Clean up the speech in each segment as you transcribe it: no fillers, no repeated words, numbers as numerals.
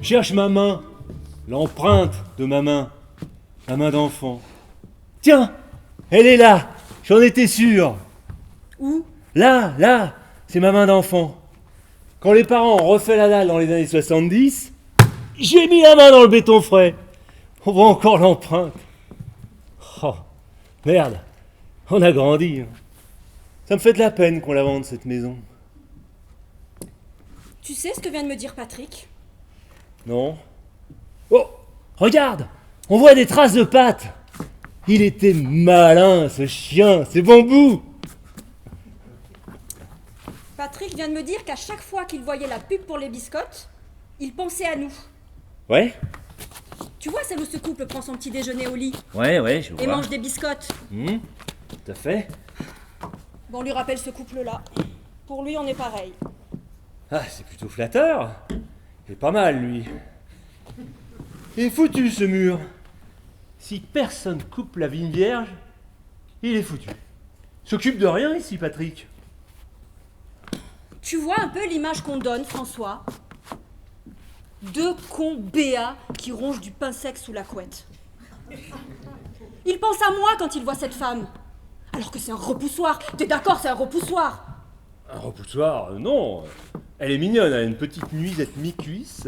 Cherche ma main, l'empreinte de ma main d'enfant. Tiens, elle est là, j'en étais sûr. Où? Là, c'est ma main d'enfant. Quand les parents ont refait la dalle dans les années 70, j'ai mis la main dans le béton frais. On voit encore l'empreinte. Oh, merde, on a grandi. Hein. Ça me fait de la peine qu'on la vende, cette maison. Tu sais ce que vient de me dire Patrick? Non? Oh, regarde, on voit des traces de pattes. Il était malin, ce chien, c'est bambou. Patrick vient de me dire qu'à chaque fois qu'il voyait la pub pour les biscottes, il pensait à nous. Ouais? Tu vois celle où ce couple prend son petit déjeuner au lit Ouais, je vois. et mange des biscottes. Tout à fait. Bon, on lui rappelle ce couple-là. Pour lui, on est pareil. Ah, c'est plutôt flatteur. Il est pas mal, lui. Il est foutu, ce mur. Si personne coupe la vigne vierge, il est foutu. S'occupe de rien ici, Patrick. Tu vois un peu l'image qu'on donne, François? Deux cons béats qui rongent du pain sec sous la couette. Il pense à moi quand il voit cette femme. Alors que c'est un repoussoir. T'es d'accord, c'est un repoussoir? Un repoussoir, non. Elle est mignonne, elle a une petite nuisette mi-cuisse.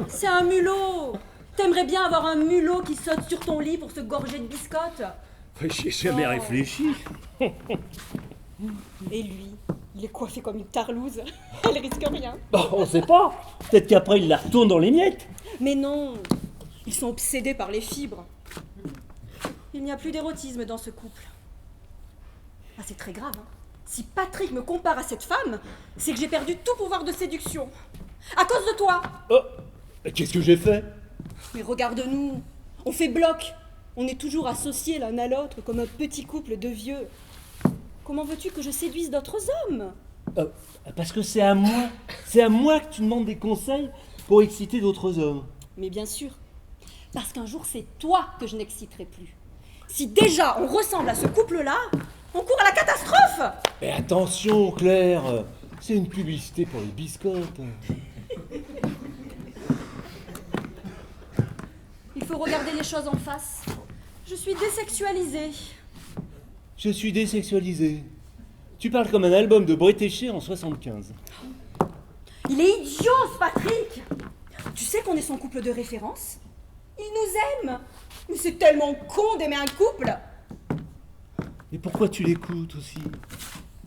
C'est un mulot. T'aimerais bien avoir un mulot qui saute sur ton lit pour se gorger de biscottes. J'ai jamais réfléchi. Et lui, il est coiffé comme une tarlouse. Elle risque rien. Bah, on sait pas. Peut-être qu'après, il la retourne dans les miettes. Mais non, ils sont obsédés par les fibres. Il n'y a plus d'érotisme dans ce couple. Ah, c'est très grave, hein. Si Patrick me compare à cette femme, c'est que j'ai perdu tout pouvoir de séduction. À cause de toi. Oh, qu'est-ce que j'ai fait? Mais regarde-nous, on fait bloc. On est toujours associés l'un à l'autre comme un petit couple de vieux. Comment veux-tu que je séduise d'autres hommes? Parce que c'est à moi. C'est à moi que tu demandes des conseils pour exciter d'autres hommes. Mais bien sûr, parce qu'un jour c'est toi que je n'exciterai plus. Si déjà on ressemble à ce couple-là, on court à la catastrophe. Mais attention, Claire, c'est une publicité pour les biscottes. Il faut regarder les choses en face. Je suis désexualisée. Je suis désexualisé. Tu parles comme un album de Bretéché en 75. Il est idiot, ce Patrick. Tu sais qu'on est son couple de référence? Il nous aime. Mais c'est tellement con d'aimer un couple. Et pourquoi tu l'écoutes aussi?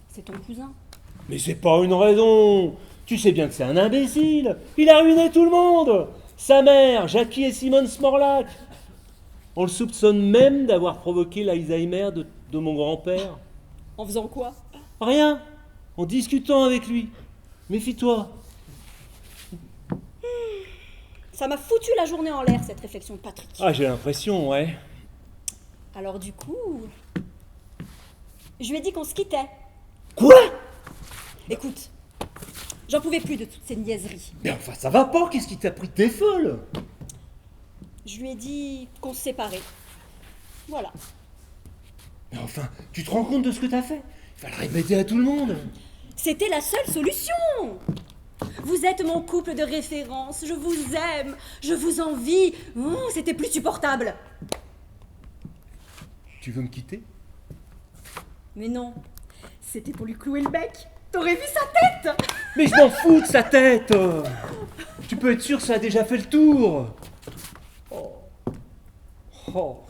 C'est ton cousin. Mais c'est pas une raison. Tu sais bien que c'est un imbécile. Il a ruiné tout le monde. Sa mère, Jackie et Simone Smorlac. On le soupçonne même d'avoir provoqué l'Alzheimer de mon grand-père. En faisant quoi? Rien. En discutant avec lui. Méfie-toi. Ça m'a foutu la journée en l'air, cette réflexion de Patrick. Ah, j'ai l'impression, ouais. Alors du coup, je lui ai dit qu'on se quittait. Quoi? Écoute, j'en pouvais plus de toutes ces niaiseries. Mais enfin, ça va pas. Qu'est-ce qui t'a pris? T'es folle. Je lui ai dit qu'on se séparait. Voilà. Mais enfin, tu te rends compte de ce que t'as fait? Il fallait répéter à tout le monde. C'était la seule solution. Vous êtes mon couple de référence. Je vous aime. Je vous envie. C'était plus supportable. Tu veux me quitter? Mais non. C'était pour lui clouer le bec. T'aurais vu sa tête? Mais je m'en fous de sa tête. Tu peux être sûr que ça a déjà fait le tour. Oh,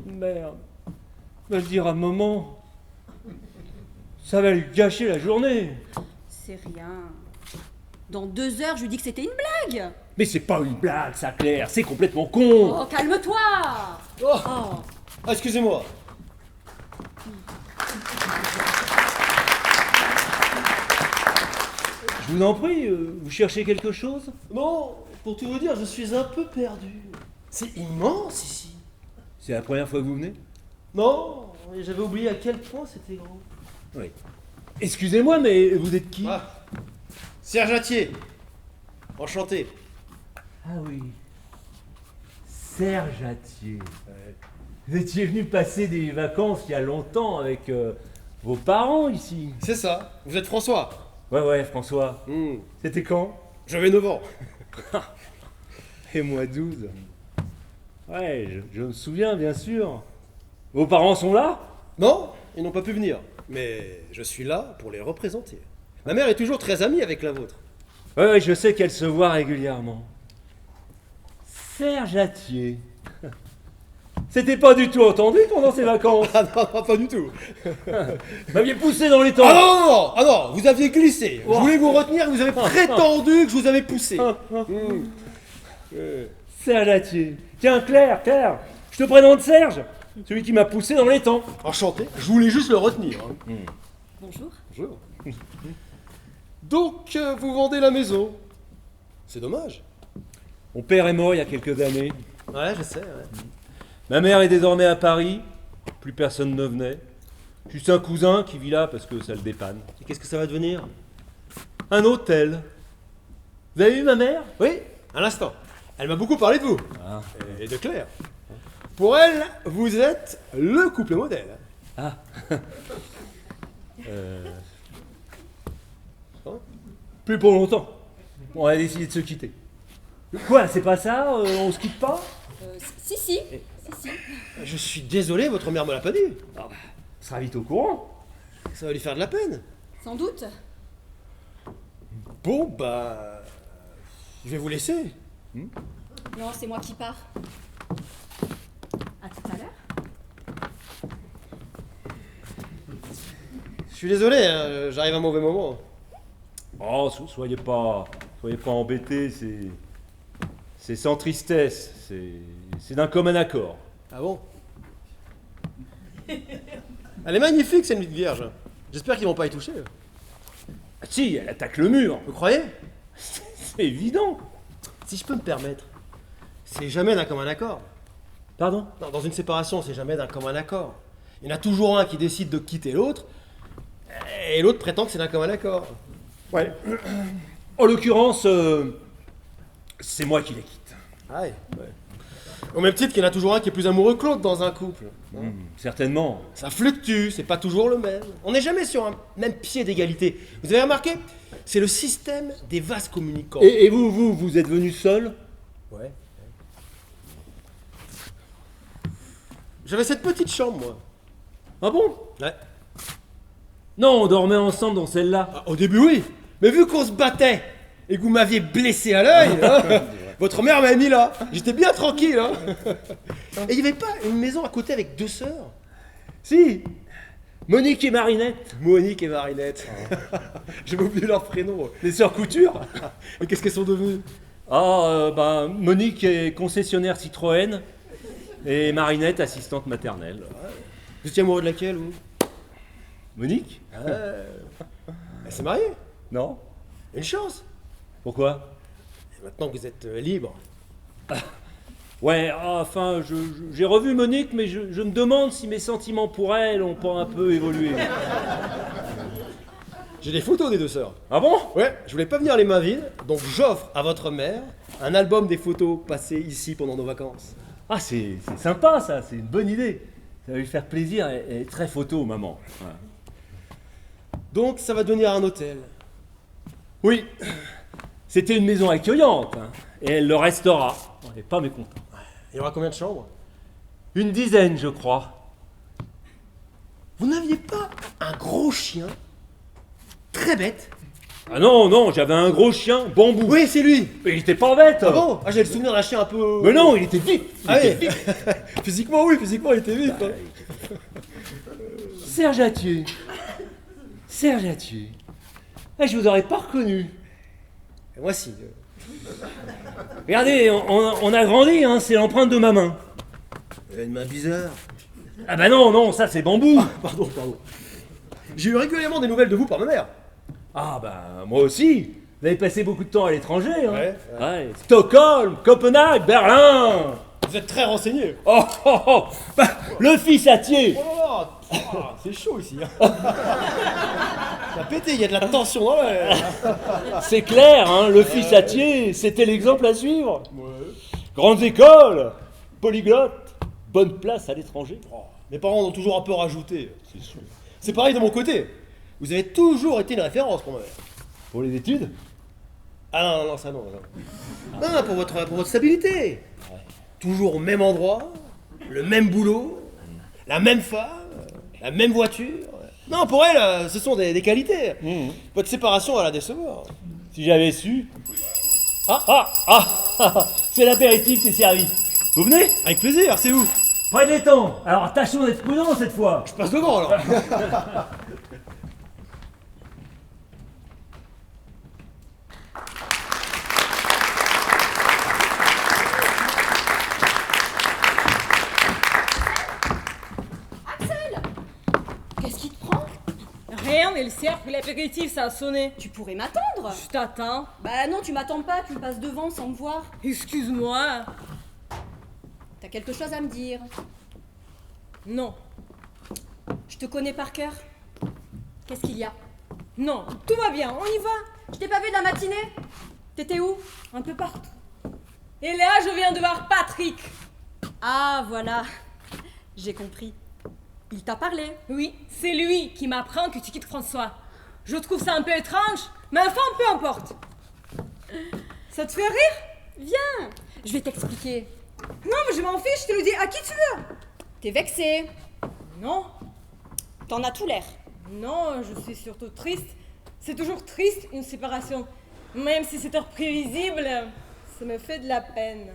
merde. Va se dire un moment. Ça va lui gâcher la journée. C'est rien. Dans 2 heures, je lui dis que c'était une blague. Mais c'est pas une blague, ça, Claire. C'est complètement con. Oh, calme-toi. Ah, excusez-moi. Je vous en prie, vous cherchez quelque chose? Non, pour tout vous dire, je suis un peu perdu. C'est immense ici. C'est la première fois que vous venez? Non, j'avais oublié à quel point c'était grand. Oui. Excusez-moi, mais vous êtes qui? Ah, Serge Atier. Enchanté. Ah oui. Serge Atier. Vous étiez venu passer des vacances il y a longtemps avec vos parents ici. C'est ça, vous êtes François. Ouais, François. C'était quand? J'avais 9 ans. Et moi 12. Ouais, je me souviens, bien sûr. Vos parents sont là? Non, ils n'ont pas pu venir. Mais je suis là pour les représenter. Ma mère est toujours très amie avec la vôtre. Ouais, je sais qu'elle se voit régulièrement. Serge Atier. C'était pas du tout entendu pendant ces vacances. Ah non, pas du tout. Vous m'aviez poussé dans les temps. Ah non, non, non, ah non, vous aviez glissé. Je voulais vous retenir, vous avez prétendu que je vous avais poussé. Serge Atier. Tiens, Claire, je te présente Serge, celui qui m'a poussé dans les temps. Enchanté, je voulais juste le retenir. Hein. Bonjour. Bonjour. Donc, vous vendez la maison. C'est dommage. Mon père est mort il y a quelques années. Ouais, je sais, ouais. Ma mère est désormais à Paris. Plus personne ne venait. Juste un cousin qui vit là parce que ça le dépanne. Et qu'est-ce que ça va devenir? Un hôtel. Vous avez vu ma mère? Oui, à l'instant. Elle m'a beaucoup parlé de vous. Ah. Et de Claire. Pour elle, vous êtes le couple modèle. Ah. Plus pour longtemps. On a décidé de se quitter. Quoi, c'est pas ça? On se quitte pas? Si. Je suis désolé, votre mère me l'a pas dit. On sera vite au courant. Ça va lui faire de la peine. Sans doute. Bon, bah... Je vais vous laisser. Non, c'est moi qui pars. À tout à l'heure. Je suis désolé, hein, j'arrive à un mauvais moment. Oh, soyez pas embêtés, c'est sans tristesse, c'est d'un commun accord. Ah bon? Elle est magnifique, cette nuit de vierge. J'espère qu'ils vont pas y toucher. Ah, si, elle attaque le mur. Vous croyez? C'est évident. Si je peux me permettre, c'est jamais d'un commun accord. Pardon? Non, dans une séparation, c'est jamais d'un commun accord. Il y en a toujours un qui décide de quitter l'autre, et l'autre prétend que c'est d'un commun accord. Ouais. En l'occurrence, c'est moi qui les quitte. Ah ouais. Au même titre qu'il y en a toujours un qui est plus amoureux que l'autre dans un couple. Certainement. Ça fluctue, c'est pas toujours le même. On n'est jamais sur un même pied d'égalité. Vous avez remarqué? C'est le système des vases communicants. Et vous êtes venu seul? Ouais. J'avais cette petite chambre, moi. Ah bon? Ouais. Non, on dormait ensemble dans celle-là. Ah, au début, oui. Mais vu qu'on se battait et que vous m'aviez blessé à l'œil, hein, votre mère m'a mis là. J'étais bien tranquille. Hein. Et il n'y avait pas une maison à côté avec 2 sœurs? Si, Monique et Marinette. Monique et Marinette. J'ai oublié leur prénom. Les sœurs Couture. Et qu'est-ce qu'elles sont devenues? Monique est concessionnaire Citroën et Marinette assistante maternelle. Vous étiez amoureux de laquelle, vous? Monique? Elle s'est mariée. Non. Une chance. Pourquoi? Et maintenant que vous êtes libre. Ouais, enfin, j'ai revu Monique, mais je me demande si mes sentiments pour elle ont pas un peu évolué. J'ai des photos des 2 sœurs. Ah bon? Ouais, je voulais pas venir les mains vides, donc j'offre à votre mère un album des photos passées ici pendant nos vacances. Ah, c'est sympa ça, c'est une bonne idée. Ça va lui faire plaisir, elle est très photo, maman. Ouais. Donc ça va devenir un hôtel. Oui, c'était une maison accueillante, hein, et elle le restera. On n'est pas mécontent. Il y aura combien de chambres? Une dizaine, je crois. Vous n'aviez pas un gros chien? Très bête. Ah non, j'avais un gros chien, Bambou. Oui, c'est lui. Mais il était pas bête. Ah bon? Ah, j'ai le souvenir d'un chien un peu... Mais non, il était vif. Ah oui. Physiquement, oui, physiquement, il était vif. Hein. Serge Atier. Ah, je vous aurais pas reconnu. Et moi, si. Regardez, on a grandi, hein, c'est l'empreinte de ma main. Une main bizarre. Ah bah non, ça c'est Bambou. Pardon. J'ai eu régulièrement des nouvelles de vous par ma mère. Ah bah moi aussi. Vous avez passé beaucoup de temps à l'étranger. Hein. Ouais. Stockholm, Copenhague, Berlin. Vous êtes très renseigné. Oh. Bah, le fils Atier. Oh là là, c'est chaud ici. Hein. Ça a pété, il y a de la tension dans l'air. C'est clair, hein, le fils Atier, c'était l'exemple à suivre. Ouais. Grandes écoles, polyglotte, bonne place à l'étranger. Oh, mes parents ont toujours un peu rajouté. C'est sûr. C'est pareil de mon côté. Vous avez toujours été une référence pour ma mère. Pour les études? Ah non, ça non. Non, pour votre stabilité. Toujours au même endroit, le même boulot, la même femme, la même voiture. Non, pour elle, ce sont des qualités. Votre séparation va la décevoir. Si j'avais su... C'est l'apéritif, c'est servi. Vous venez? Avec plaisir, c'est où? Près des temps. Alors tâchons d'être prudents cette fois. Je passe devant alors. Axel! Qu'est-ce qui te prend? Rien, mais le cercle, l'apéritif, ça a sonné. Tu pourrais m'attendre. Je t'attends. Bah non, tu m'attends pas, tu me passes devant sans me voir. Excuse-moi. T'as quelque chose à me dire? Non, Je te connais par cœur. Qu'est-ce qu'il y a? non, tout va bien, on y va. Je t'ai pas vu de la matinée. T'étais où? Un peu partout. Et là, je viens de voir Patrick. Ah, voilà. J'ai compris. Il t'a parlé. Oui, c'est lui qui m'apprend que tu quittes François. Je trouve ça un peu étrange, mais enfin, peu importe. Ça te fait rire? Viens, je vais t'expliquer. Non, mais je m'en fiche, je te le dis à qui tu veux. T'es vexé. Non, T'en as tout l'air. non, je suis surtout triste. C'est toujours triste, une séparation. Même si c'est prévisible, ça me fait de la peine.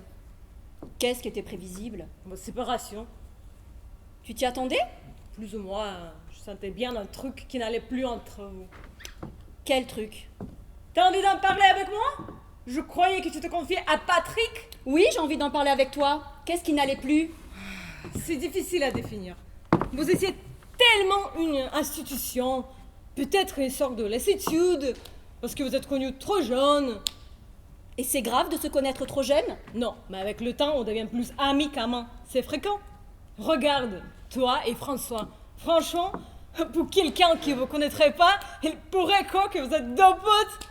Qu'est-ce qui était prévisible? Bon, séparation, Tu t'y attendais? plus ou moins, je sentais bien un truc qui n'allait plus entre vous. Quel truc? T'as envie d'en parler avec moi? Je croyais que tu te confiais à Patrick. Oui, j'ai envie d'en parler avec toi. Qu'est-ce qui n'allait plus? C'est difficile à définir. Vous étiez tellement une institution, peut-être une sorte de lassitude, parce que vous êtes connus trop jeune. Et c'est grave de se connaître trop jeune? Non, mais avec le temps, on devient plus amis qu'amants. C'est fréquent. Regarde, toi et François. Franchement, pour quelqu'un qui ne vous connaîtrait pas, il pourrait croire que vous êtes deux potes.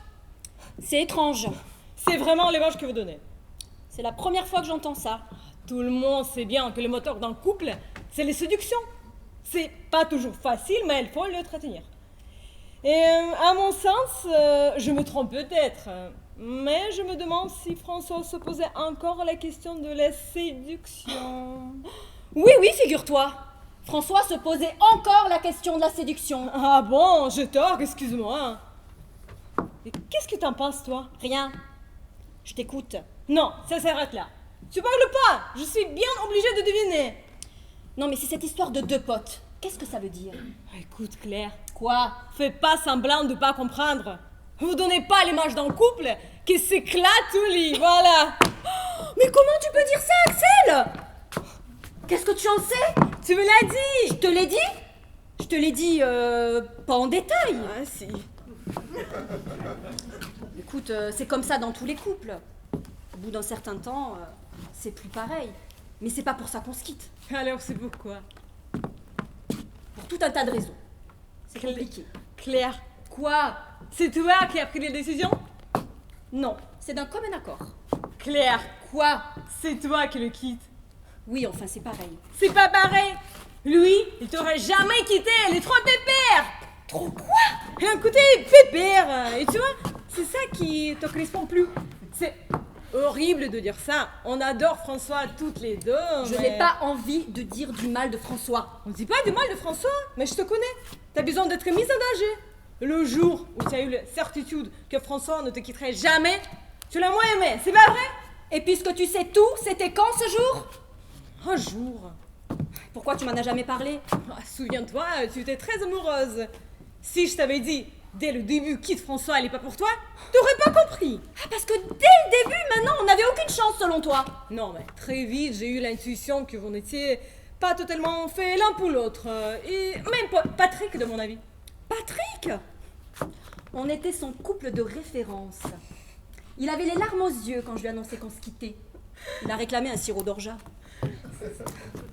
C'est étrange. C'est vraiment l'image que vous donnez. C'est la première fois que j'entends ça. Tout le monde sait bien que le moteur d'un couple, c'est les séductions. C'est pas toujours facile, mais il faut le retenir. Et à mon sens, je me trompe peut-être, mais je me demande si François se posait encore la question de la séduction. Oui, oui, figure-toi. François se posait encore la question de la séduction. Ah bon, j'ai tort, excuse-moi. Et qu'est-ce que t'en penses, toi? Rien. Je t'écoute. Non, ça s'arrête là. Tu parles pas, je suis bien obligée de deviner. Non, mais c'est cette histoire de deux potes. Qu'est-ce que ça veut dire? Écoute, Claire, Quoi? fais pas semblant de pas comprendre. Vous donnez pas l'image d'un couple qui s'éclate au lit, voilà. Mais comment tu peux dire ça, Axel? Qu'est-ce que tu en sais? Tu me l'as dit. Je te l'ai dit? Je te l'ai dit, pas en détail. Ah si. Écoute, c'est comme ça dans tous les couples. Au bout d'un certain temps, c'est plus pareil. Mais c'est pas pour ça qu'on se quitte. Alors c'est pourquoi? Pour tout un tas de raisons. C'est compliqué. Claire, Quoi? c'est toi qui as pris les décisions? Non, c'est d'un commun accord. Claire, Quoi? c'est toi qui le quittes. Oui, enfin, c'est pareil. C'est pas pareil. Lui, il t'aurait jamais quitté, elle est trop pépère. Trop quoi? Elle a un côté pépère. Et tu vois, c'est ça qui te correspond plus. C'est horrible de dire ça. On adore François toutes les deux. Je mais- n'ai pas envie de dire du mal de François. On dit pas du mal de François, mais je te connais. T'as besoin d'être mise en danger. Le jour où tu as eu la certitude que François ne te quitterait jamais, tu l'as moins aimé, c'est pas vrai? Et puisque tu sais tout, c'était quand ce jour? Un jour. Pourquoi tu m'en as jamais parlé? Ah, souviens-toi, tu étais très amoureuse. Si je t'avais dit dès le début quitte François, elle est pas pour toi, t'aurais pas compris. Ah, parce que dès le début, maintenant, on n'avait aucune chance selon toi. Non, mais très vite, j'ai eu l'intuition que vous n'étiez pas totalement fait l'un pour l'autre. Et même pas Patrick, de mon avis. Patrick? On était son couple de référence. Il avait les larmes aux yeux quand je lui annonçais qu'on se quittait. Il a réclamé un sirop d'orgeat.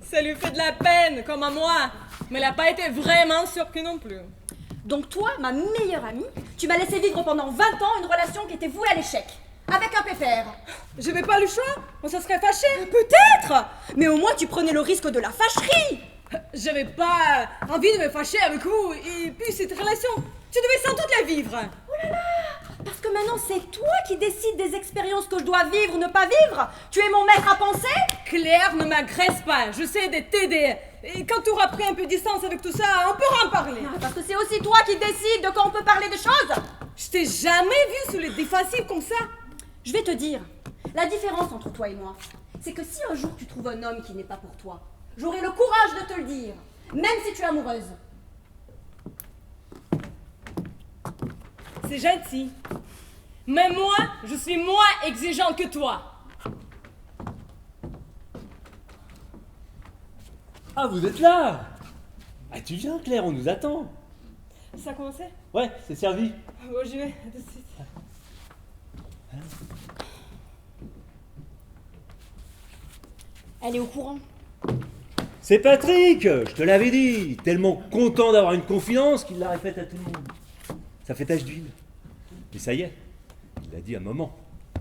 Ça lui fait de la peine, comme à moi. Mais elle n'a pas été vraiment surpris non plus. Donc toi, ma meilleure amie, tu m'as laissé vivre pendant 20 ans une relation qui était vouée à l'échec. Avec un pépère. J'avais pas le choix, on se serait fâché. Peut-être. Mais au moins tu prenais le risque de la fâcherie. J'avais pas envie de me fâcher avec vous. Et puis cette relation, tu devais sans doute la vivre. Parce que maintenant, c'est toi qui décides des expériences que je dois vivre ou ne pas vivre. Tu es mon maître à penser. Claire, ne m'agresse pas, je sais de t'aider. Et quand tu auras pris un peu de distance avec tout ça, on pourra en parler. Parce que c'est aussi toi qui décides de quand on peut parler des choses. Je t'ai jamais vu sous les défensifs comme ça. Je vais te dire, la différence entre toi et moi, c'est que si un jour tu trouves un homme qui n'est pas pour toi, j'aurai le courage de te le dire, même si tu es amoureuse. C'est gentil. Mais moi, je suis moins exigeant que toi. Ah, vous êtes là? Ah, tu viens, Claire, on nous attend. Ça a commencé? Ouais, c'est servi. Bon, j'y vais, à tout de suite. Elle est au courant. C'est Patrick, je te l'avais dit. Tellement content d'avoir une confidence qu'il la répète à tout le monde. Ça fait tache d'huile. Et ça y est, il l'a dit à maman.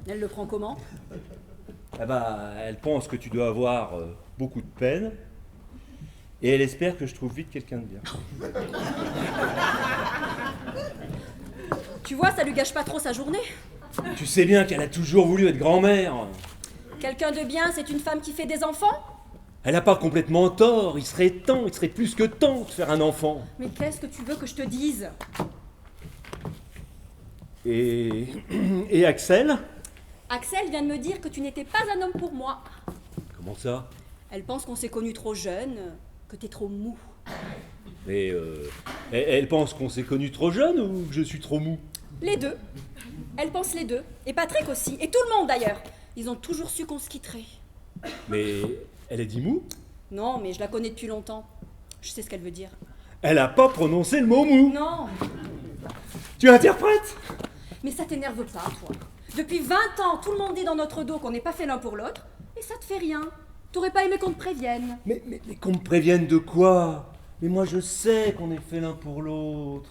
Elle le prend comment? Ah bah, elle pense que tu dois avoir beaucoup de peine. Et elle espère que je trouve vite quelqu'un de bien. Tu vois, ça lui gâche pas trop sa journée. Tu sais bien qu'elle a toujours voulu être grand-mère. Quelqu'un de bien, c'est une femme qui fait des enfants? Elle n'a pas complètement tort. Il serait plus que temps de faire un enfant. Mais qu'est-ce que tu veux que je te dise? Et Axel? Axel vient de me dire que tu n'étais pas un homme pour moi. Comment ça? Elle pense qu'on s'est connus trop jeune, que t'es trop mou. Mais elle pense qu'on s'est connus trop jeune ou que je suis trop mou? Les deux. Elle pense les deux. Et Patrick aussi. Et tout le monde d'ailleurs. Ils ont toujours su qu'on se quitterait. Mais elle a dit mou? Non, mais je la connais depuis longtemps. Je sais ce qu'elle veut dire. Elle a pas prononcé le mot mou. Non, Tu interprètes? mais ça t'énerve pas, toi. Depuis 20 ans, tout le monde dit dans notre dos qu'on n'est pas fait l'un pour l'autre. Et ça te fait rien. T'aurais pas aimé qu'on te prévienne. Mais qu'on me prévienne de quoi? Mais moi je sais qu'on est fait l'un pour l'autre.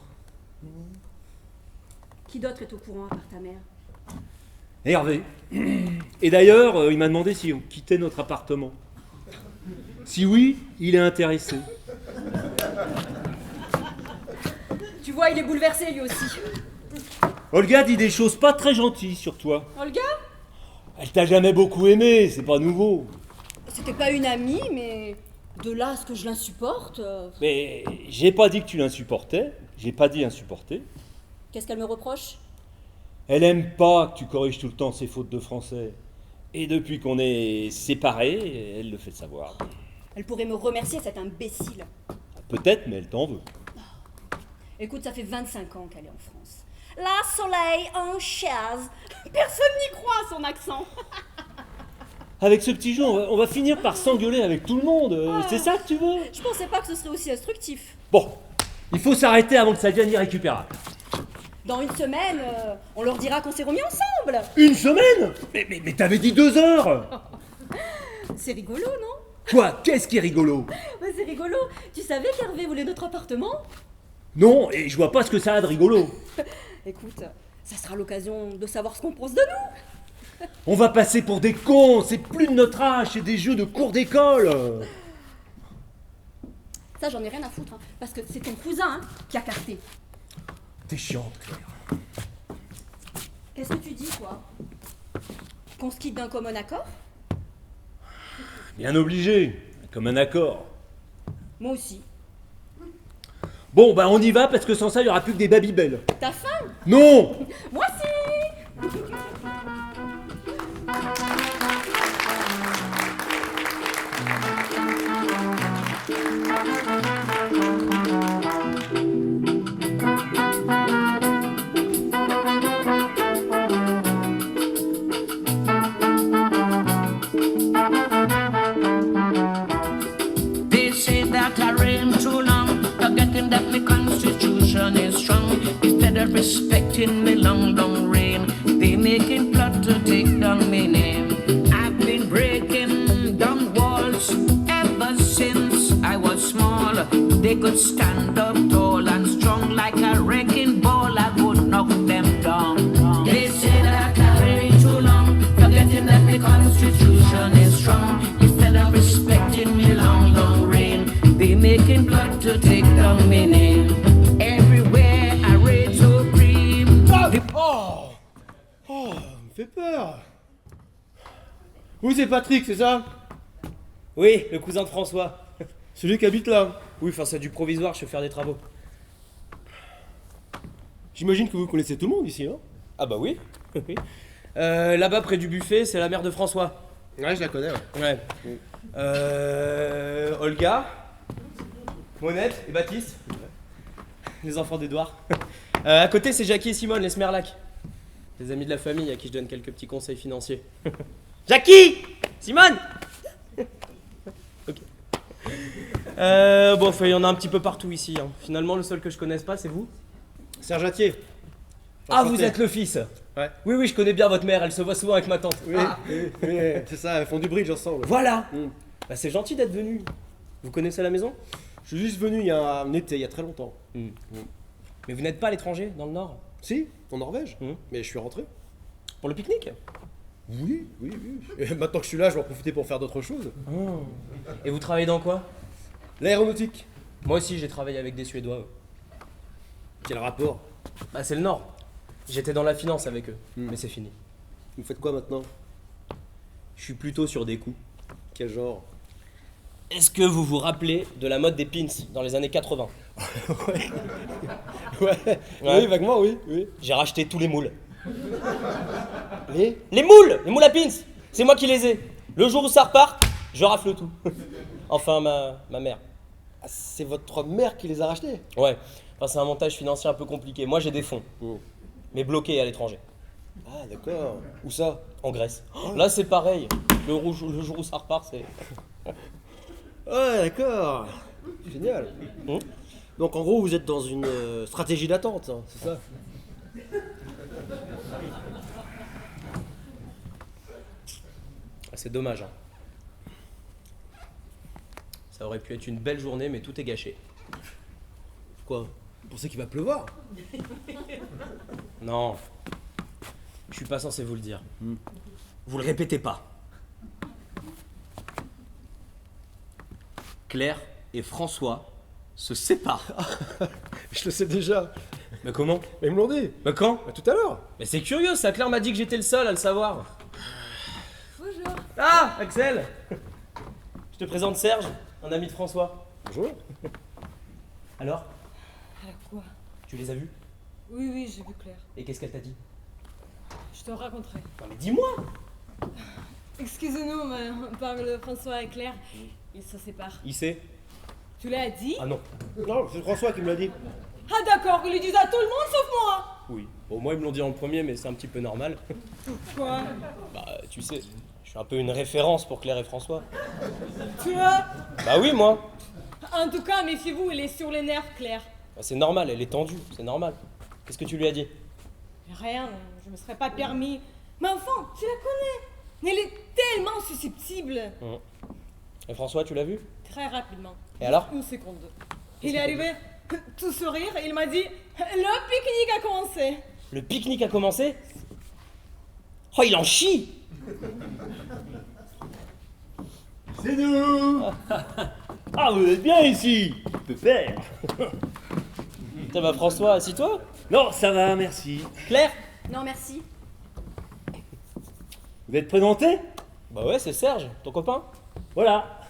Qui d'autre est au courant à part ta mère? Hervé. Et d'ailleurs, il m'a demandé si on quittait notre appartement. Si oui, il est intéressé. Tu vois, il est bouleversé lui aussi. Olga dit des choses pas très gentilles sur toi. Olga? Elle t'a jamais beaucoup aimé, c'est pas nouveau. C'était pas une amie, mais de là à ce que je l'insupporte. Mais j'ai pas dit que tu l'insupportais, j'ai pas dit insupporter. Qu'est-ce qu'elle me reproche? Elle aime pas que tu corriges tout le temps ses fautes de français. Et depuis qu'on est séparés, elle le fait savoir. Elle pourrait me remercier, cet imbécile. Peut-être, mais elle t'en veut. Écoute, ça fait 25 ans qu'elle est en France. La soleil en chaise. Personne n'y croit à son accent. Avec ce petit jeu, on va finir par s'engueuler avec tout le monde. C'est ça que tu veux? Je pensais pas que ce serait aussi instructif. Bon, il faut s'arrêter avant que ça devienne irrécupérable. Dans une semaine, on leur dira qu'on s'est remis ensemble. Une semaine? Mais t'avais dit 2 heures. C'est rigolo, non? Quoi? Qu'est-ce qui est rigolo? Bah, c'est rigolo. Tu savais qu'Hervé voulait notre appartement? Non, et je vois pas ce que ça a de rigolo. Écoute, ça sera l'occasion de savoir ce qu'on pense de nous. On va passer pour des cons, c'est plus de notre âge, c'est des jeux de cours d'école. Ça, j'en ai rien à foutre, hein, parce que c'est ton cousin qui a carté. T'es chiante, Claire. Qu'est-ce que tu dis, toi? Qu'on se quitte d'un commun accord? Bien obligé, comme un accord. Moi aussi. Bon, bah on y va parce que sans ça, il y aura plus que des babybel. T'as faim? Non! Moi aussi. They say that I reign too long, forgetting that my constitution is strong. Instead of respecting me long reign, they making plot to take down my name. I've been breaking down walls ever since I was small. They could stand up tall and strong like a wrecking ball. I would knock them down. They say that I reign too long, forgetting that the constitution is strong. Instead of respecting me long reign, they making blood to take down my name. Everywhere I reign supreme, the Oh, me fait peur. Oui, c'est Patrick, c'est ça? Oui, le cousin de François. Celui qui habite là. Oui, enfin c'est du provisoire, je vais faire des travaux. J'imagine que vous connaissez tout le monde ici, hein? Ah bah oui, oui. Là-bas près du buffet, c'est la mère de François. Ouais, je la connais, ouais. Ouais. Olga, Monette et Baptiste. Les enfants d'Edouard. À côté, c'est Jackie et Simone, les Smerlac. Les amis de la famille à qui je donne quelques petits conseils financiers. Jackie! Simone! Ok. Bon, il y en a un petit peu partout ici. Hein. Finalement, le seul que je connaisse pas, c'est vous. Serge Atier. Ah, vous êtes le fils? Ouais. Oui, oui, je connais bien votre mère, elle se voit souvent avec ma tante. Oui, oui, c'est ça, elles font du bridge ensemble. Voilà! Mm. Bah, c'est gentil d'être venu. Vous connaissez la maison? Je suis juste venu il y a un été, il y a très longtemps. Mais vous n'êtes pas à l'étranger, dans le Nord? Si, en Norvège. Mm. Mais je suis rentré. Pour le pique-nique? Oui. Et maintenant que je suis là, je vais en profiter pour faire d'autres choses. Et vous travaillez dans quoi? L'aéronautique. Moi aussi, j'ai travaillé avec des Suédois. Quel rapport? Bah, c'est le Nord. J'étais dans la finance avec eux, mais c'est fini. Vous faites quoi maintenant? Je suis plutôt sur des coups. Quel genre? Est-ce que vous vous rappelez de la mode des pins dans les années 80? Ouais. Oui, vaguement, oui. J'ai racheté tous les moules. Les? Les moules à pins! C'est moi qui les ai. Le jour où ça repart, je rafle tout. Enfin, ma mère. Ah, c'est votre mère qui les a rachetés? Ouais, enfin, c'est un montage financier un peu compliqué. Moi, j'ai des fonds, mais bloqués à l'étranger. Ah, d'accord. Où ça? En Grèce. Là, c'est pareil. Le jour où ça repart, c'est... Ouais, d'accord. Génial. Donc en gros, vous êtes dans une stratégie d'attente, hein, c'est ça? C'est dommage. Hein. Ça aurait pu être une belle journée, mais tout est gâché. Quoi? Vous pensez qu'il va pleuvoir? Non. Je suis pas censé vous le dire. Vous le répétez pas. Claire et François se séparent. Je le sais déjà. Mais comment? Mais ils me l'ont dit. Mais quand? Bah, tout à l'heure. Mais c'est curieux, ça. Claire m'a dit que j'étais le seul à le savoir. Bonjour. Ah, Axel! Je te présente Serge, un ami de François. Bonjour. Alors? Alors quoi? Tu les as vus? Oui, j'ai vu Claire. Et qu'est-ce qu'elle t'a dit? Je te raconterai. Non mais dis-moi! Excusez-nous, mais on parle de François et Claire. Ils se séparent. Il sait? Tu l'as dit? Ah non. Non, c'est François qui me l'a dit. Ah d'accord, ils le disent à tout le monde sauf moi. Oui. Bon, moi ils me l'ont dit en premier, mais c'est un petit peu normal. Quoi? Bah, tu sais, je suis un peu une référence pour Claire et François. Tu vois? Bah oui, moi. En tout cas, méfiez-vous, elle est sur les nerfs, Claire. Bah, c'est normal, elle est tendue, c'est normal. Qu'est-ce que tu lui as dit? Rien, je me serais pas permis. Mais enfin, tu la connais. Elle est tellement susceptible. Et François, tu l'as vu? Très rapidement. Et alors? Une seconde. Il est arrivé, tout sourire, et il m'a dit « Le pique-nique a commencé !» Le pique-nique a commencé? Oh, il en chie! C'est nous. Ah, vous êtes bien ici, pépère. Tiens, bah François, assis-toi. Non, ça va, merci. Claire? Non, merci. Vous êtes présenté? Bah ouais, c'est Serge, ton copain. Voilà.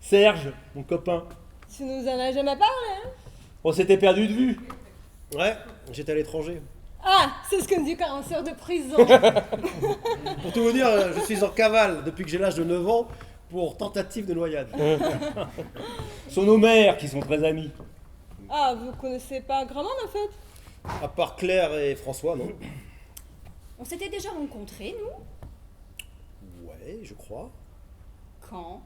Serge, mon copain. Tu nous en as jamais parlé, hein? On s'était perdu de vue. Ouais, j'étais à l'étranger. Ah, c'est ce qu'on dit quand on sort de prison. Pour tout vous dire, je suis en cavale depuis que j'ai l'âge de 9 ans pour tentative de noyade. Ce sont nos mères qui sont très amies. Ah, vous connaissez pas grand monde en fait? À part Claire et François, non? On s'était déjà rencontrés, nous? Ouais, je crois. Quand?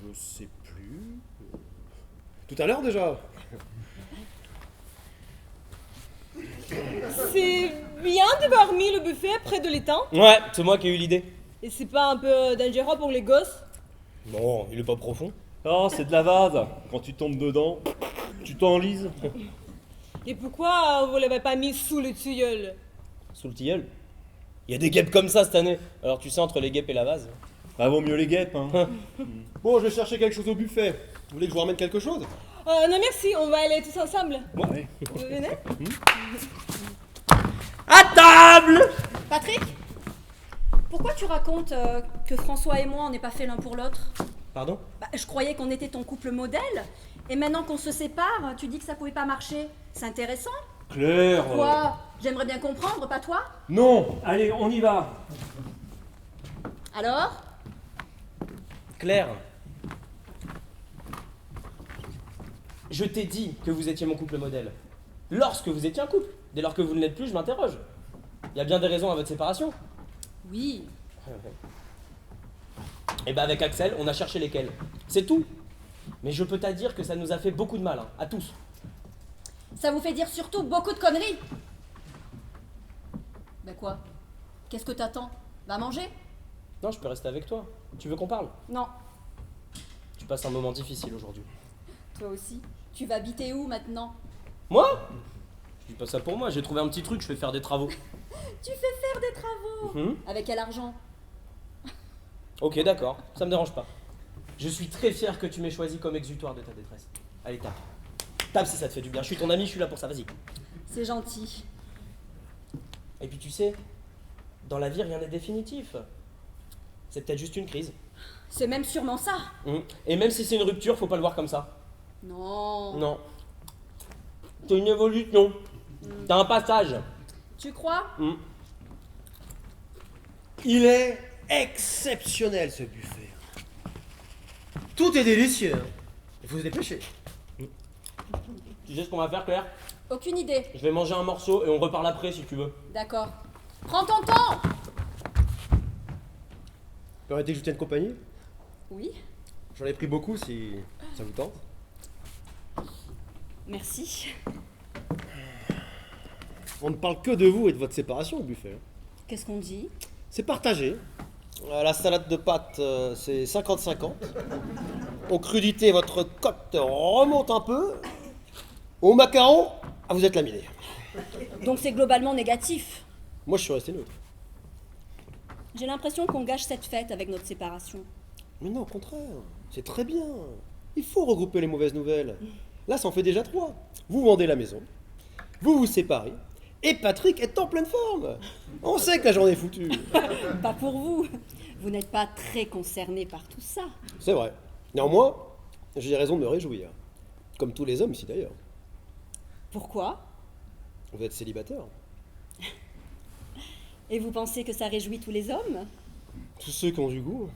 Je sais plus. Tout à l'heure déjà. C'est bien d'avoir mis le buffet près de l'étang. Ouais, c'est moi qui ai eu l'idée. Et c'est pas un peu dangereux pour les gosses? Non, il est pas profond. Oh, c'est de la vase. Quand tu tombes dedans, tu t'enlises. Et pourquoi vous l'avez pas mis sous le tilleul? Sous le tilleul. Il y a des guêpes comme ça cette année. Alors tu sais, entre les guêpes et la vase. Bah, vaut mieux les guêpes, hein. Bon, je vais chercher quelque chose au buffet. Vous voulez que je vous ramène quelque chose? Non merci, on va aller tous ensemble. Ouais. Vous venez? À table! Patrick, pourquoi tu racontes que François et moi, on n'est pas fait l'un pour l'autre? Pardon? Bah, je croyais qu'on était ton couple modèle. Et maintenant qu'on se sépare, tu dis que ça pouvait pas marcher. C'est intéressant. Claire. Quoi? J'aimerais bien comprendre, pas toi? Non. Allez, on y va. Alors? Claire. Je t'ai dit que vous étiez mon couple modèle. Lorsque vous étiez un couple. Dès lors que vous ne l'êtes plus, je m'interroge. Il y a bien des raisons à votre séparation. Oui. Et bah avec Axel, on a cherché lesquelles. C'est tout. Mais je peux t'à dire que ça nous a fait beaucoup de mal, hein, à tous. Ça vous fait dire surtout beaucoup de conneries. Ben quoi? Qu'est-ce que t'attends? Va manger? Non, je peux rester avec toi. Tu veux qu'on parle? Non. Tu passes un moment difficile aujourd'hui. Toi aussi. Tu vas habiter où maintenant? Moi? Je dis pas ça pour moi, j'ai trouvé un petit truc, je vais faire des travaux. Tu fais faire des travaux. Mhm. Avec quel argent? Ok, d'accord, ça me dérange pas. Je suis très fier que tu m'aies choisi comme exutoire de ta détresse. Allez, tape. Tape si ça te fait du bien. Je suis ton ami, je suis là pour ça, vas-y. C'est gentil. Et puis tu sais, dans la vie, rien n'est définitif. C'est peut-être juste une crise. C'est même sûrement ça. Et même si c'est une rupture, faut pas le voir comme ça. Non. Non. C'est une évolution. C'est un passage. Tu crois? Il est exceptionnel ce buffet. Tout est délicieux. Hein. Il faut se dépêcher. Tu sais ce qu'on va faire, Claire? Aucune idée. Je vais manger un morceau et on reparle après si tu veux. D'accord. Prends ton temps. Permettez que je tienne compagnie? Oui. J'en ai pris beaucoup si ça vous tente. Merci. On ne parle que de vous et de votre séparation au buffet. hein. Qu'est-ce qu'on dit? C'est partagé. La salade de pâtes, c'est 50-50. Aux crudités, votre cote remonte un peu. Au macaron, vous êtes laminé. Donc c'est globalement négatif. Moi, je suis resté neutre. J'ai l'impression qu'on gâche cette fête avec notre séparation. Mais non, au contraire. C'est très bien. Il faut regrouper les mauvaises nouvelles. Là, ça en fait déjà 3. Vous vendez la maison. Vous vous séparez. Et Patrick est en pleine forme. On sait que la journée est foutue. Pas pour vous. Vous n'êtes pas très concerné par tout ça. C'est vrai. Néanmoins, j'ai raison de me réjouir. Comme tous les hommes ici d'ailleurs. Pourquoi? Vous êtes célibataire. Et vous pensez que ça réjouit tous les hommes? Tous ceux qui ont du goût.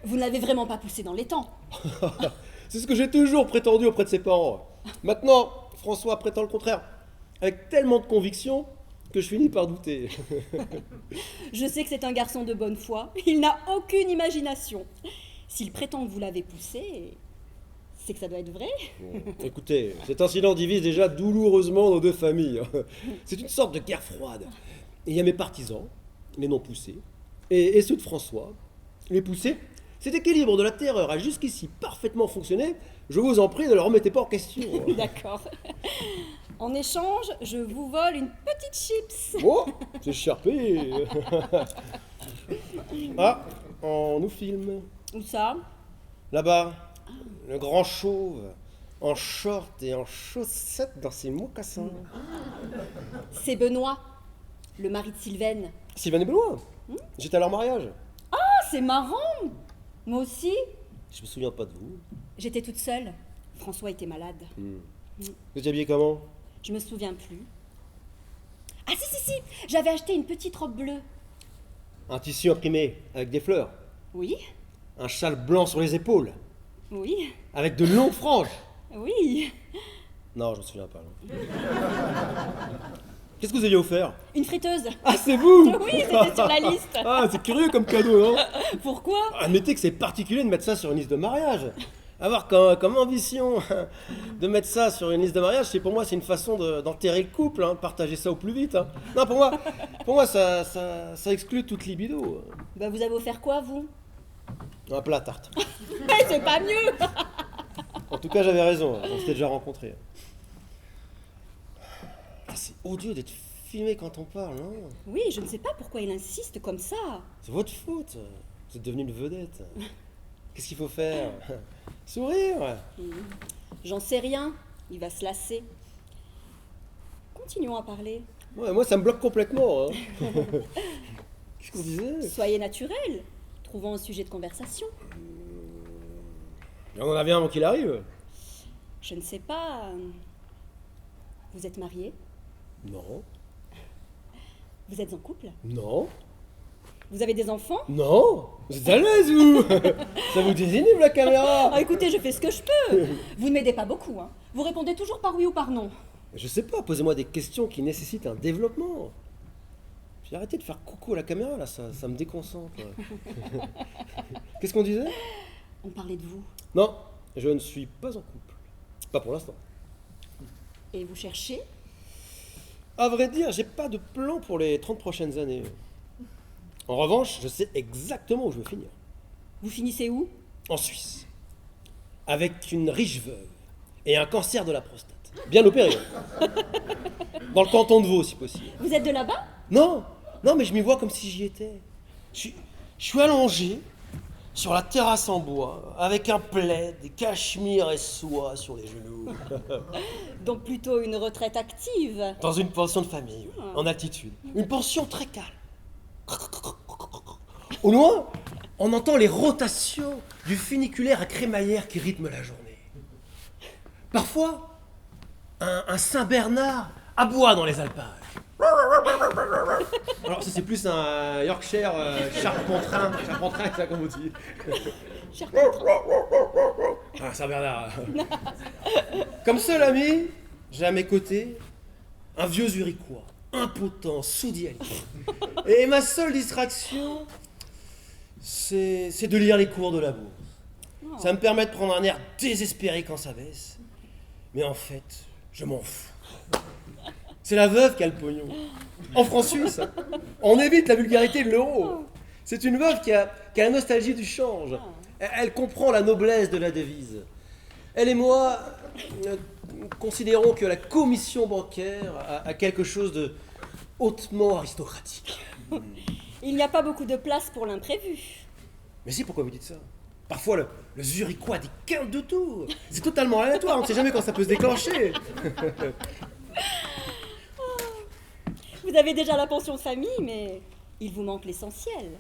Vous ne l'avez vraiment pas poussé dans les temps. C'est ce que j'ai toujours prétendu auprès de ses parents. Maintenant, François prétend le contraire. Avec tellement de conviction que je finis par douter. Je sais que c'est un garçon de bonne foi. Il n'a aucune imagination. S'il prétend que vous l'avez poussé, c'est que ça doit être vrai. Bon, écoutez, cet incident divise déjà douloureusement nos deux familles. C'est une sorte de guerre froide. Et il y a mes partisans, les non poussés, et ceux de François, les poussés. Cet équilibre de la terreur a jusqu'ici parfaitement fonctionné. Je vous en prie, ne le remettez pas en question. D'accord. En échange, je vous vole une petite chips. Oh, c'est charpé. Ah, on nous filme. Où ça? Là-bas, le grand chauve, en short et en chaussettes dans ses mocassins. C'est Benoît, le mari de Sylvaine. Sylvain et Benoît. J'étais à leur mariage. Ah, c'est marrant. Moi aussi. Je me souviens pas de vous. J'étais toute seule. François était malade. Vous étiez habillé comment? Je me souviens plus. Ah si, j'avais acheté une petite robe bleue. Un tissu imprimé avec des fleurs. Oui, Un châle blanc sur les épaules. oui, Avec de longues franges. oui. Non, je me souviens pas. non. Qu'est-ce que vous aviez offert? Une friteuse. Ah, c'est vous? Oui, c'était sur la liste. Ah, c'est curieux comme cadeau, non? Pourquoi? Admettez que c'est particulier de mettre ça sur une liste de mariage. Avoir comme ambition de mettre ça sur une liste de mariage, c'est pour moi c'est une façon d'enterrer le couple, de partager ça au plus vite. Non, pour moi ça exclut toute libido. Bah vous avez offert quoi, vous? Un plat à tarte. Mais c'est pas mieux. En tout cas, j'avais raison, on s'était déjà rencontrés. Ah, c'est odieux d'être filmer quand on parle, non? Oui, je ne sais pas pourquoi il insiste comme ça. C'est votre faute. Vous êtes devenu une vedette. Qu'est-ce qu'il faut faire? Sourire. J'en sais rien, il va se lasser. Continuons à parler. Ouais, moi, ça me bloque complètement. Hein. Qu'est-ce qu'on disait? Soyez naturel, trouvons un sujet de conversation. On en a bien avant qu'il arrive. Je ne sais pas. Vous êtes marié? Non. Vous êtes en couple? Non. Vous avez des enfants? Non. Vous êtes à l'aise, vous? Ça vous désinhibe, la caméra? Ah, écoutez, je fais ce que je peux. Vous ne m'aidez pas beaucoup, hein. Vous répondez toujours par oui ou par non. Je sais pas, posez-moi des questions qui nécessitent un développement. J'ai arrêté de faire coucou à la caméra, là, ça me déconcentre. Qu'est-ce qu'on disait? On parlait de vous. Non, je ne suis pas en couple. Pas pour l'instant. Et vous cherchez? À vrai dire, j'ai pas de plan pour les 30 prochaines années. En revanche, je sais exactement où je veux finir. Vous finissez où? En Suisse. Avec une riche veuve et un cancer de la prostate. Bien opéré. Dans le canton de Vaud, si possible. Vous êtes de là-bas? Non, non, mais je m'y vois comme si j'y étais. Je suis allongé sur la terrasse en bois, avec un plaid, des cachemires et soie sur les genoux. Donc plutôt une retraite active. Dans une pension de famille, en altitude. Une pension très calme. Au loin, on entend les rotations du funiculaire à crémaillère qui rythme la journée. Parfois, un Saint-Bernard aboie dans les alpages. Alors ça c'est plus un Yorkshire charpentrin, c'est ça comme on dit. Ah, Saint-Bernard. Comme seul ami, j'ai à mes côtés un vieux Zurichois, impotent, sous-dialyse. Et ma seule distraction, c'est de lire les cours de la bourse. Ça me permet de prendre un air désespéré quand ça baisse. Mais en fait, je m'en fous. C'est la veuve qui a le pognon. En francs suisses, hein. On évite la vulgarité de l'euro. C'est une veuve qui a la nostalgie du change. Elle comprend la noblesse de la devise. Elle et moi considérons que la commission bancaire a quelque chose de hautement aristocratique. Il n'y a pas beaucoup de place pour l'imprévu. Mais si, pourquoi vous dites ça? Parfois, le Zurichois a des quintes de tout. C'est totalement aléatoire, on ne sait jamais quand ça peut se déclencher. Vous avez déjà la pension de famille, mais il vous manque l'essentiel.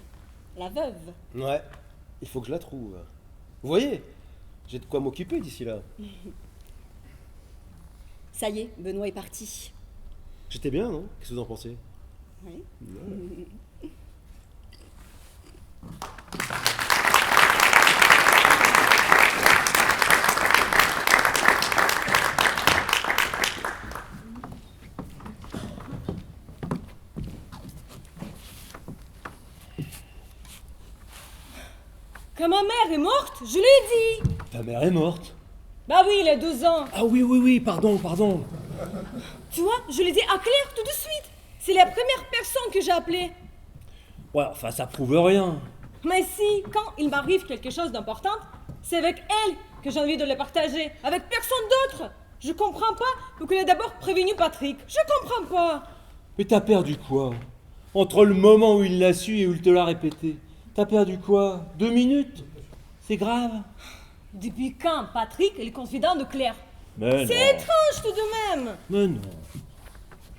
La veuve. Ouais, il faut que je la trouve. Vous voyez, j'ai de quoi m'occuper d'ici là. Ça y est, Benoît est parti. J'étais bien, non? Qu'est-ce que vous en pensez? Oui. Quand ma mère est morte, je l'ai dit. Ta mère est morte. Bah oui, il a 12 ans. Ah oui, pardon. Tu vois, je l'ai dit à Claire tout de suite. C'est la première personne que j'ai appelée. Ouais, enfin, ça prouve rien. Mais si, quand il m'arrive quelque chose d'important, c'est avec elle que j'ai envie de le partager. Avec personne d'autre. Je comprends pas pourquoi il a d'abord prévenu Patrick. Je comprends pas. Mais t'as perdu quoi? Entre le moment où il l'a su et où il te l'a répété, t'as perdu quoi? 2 minutes? C'est grave. Depuis quand Patrick est le confident de Claire? Mais C'est non. étrange tout de même. Mais non.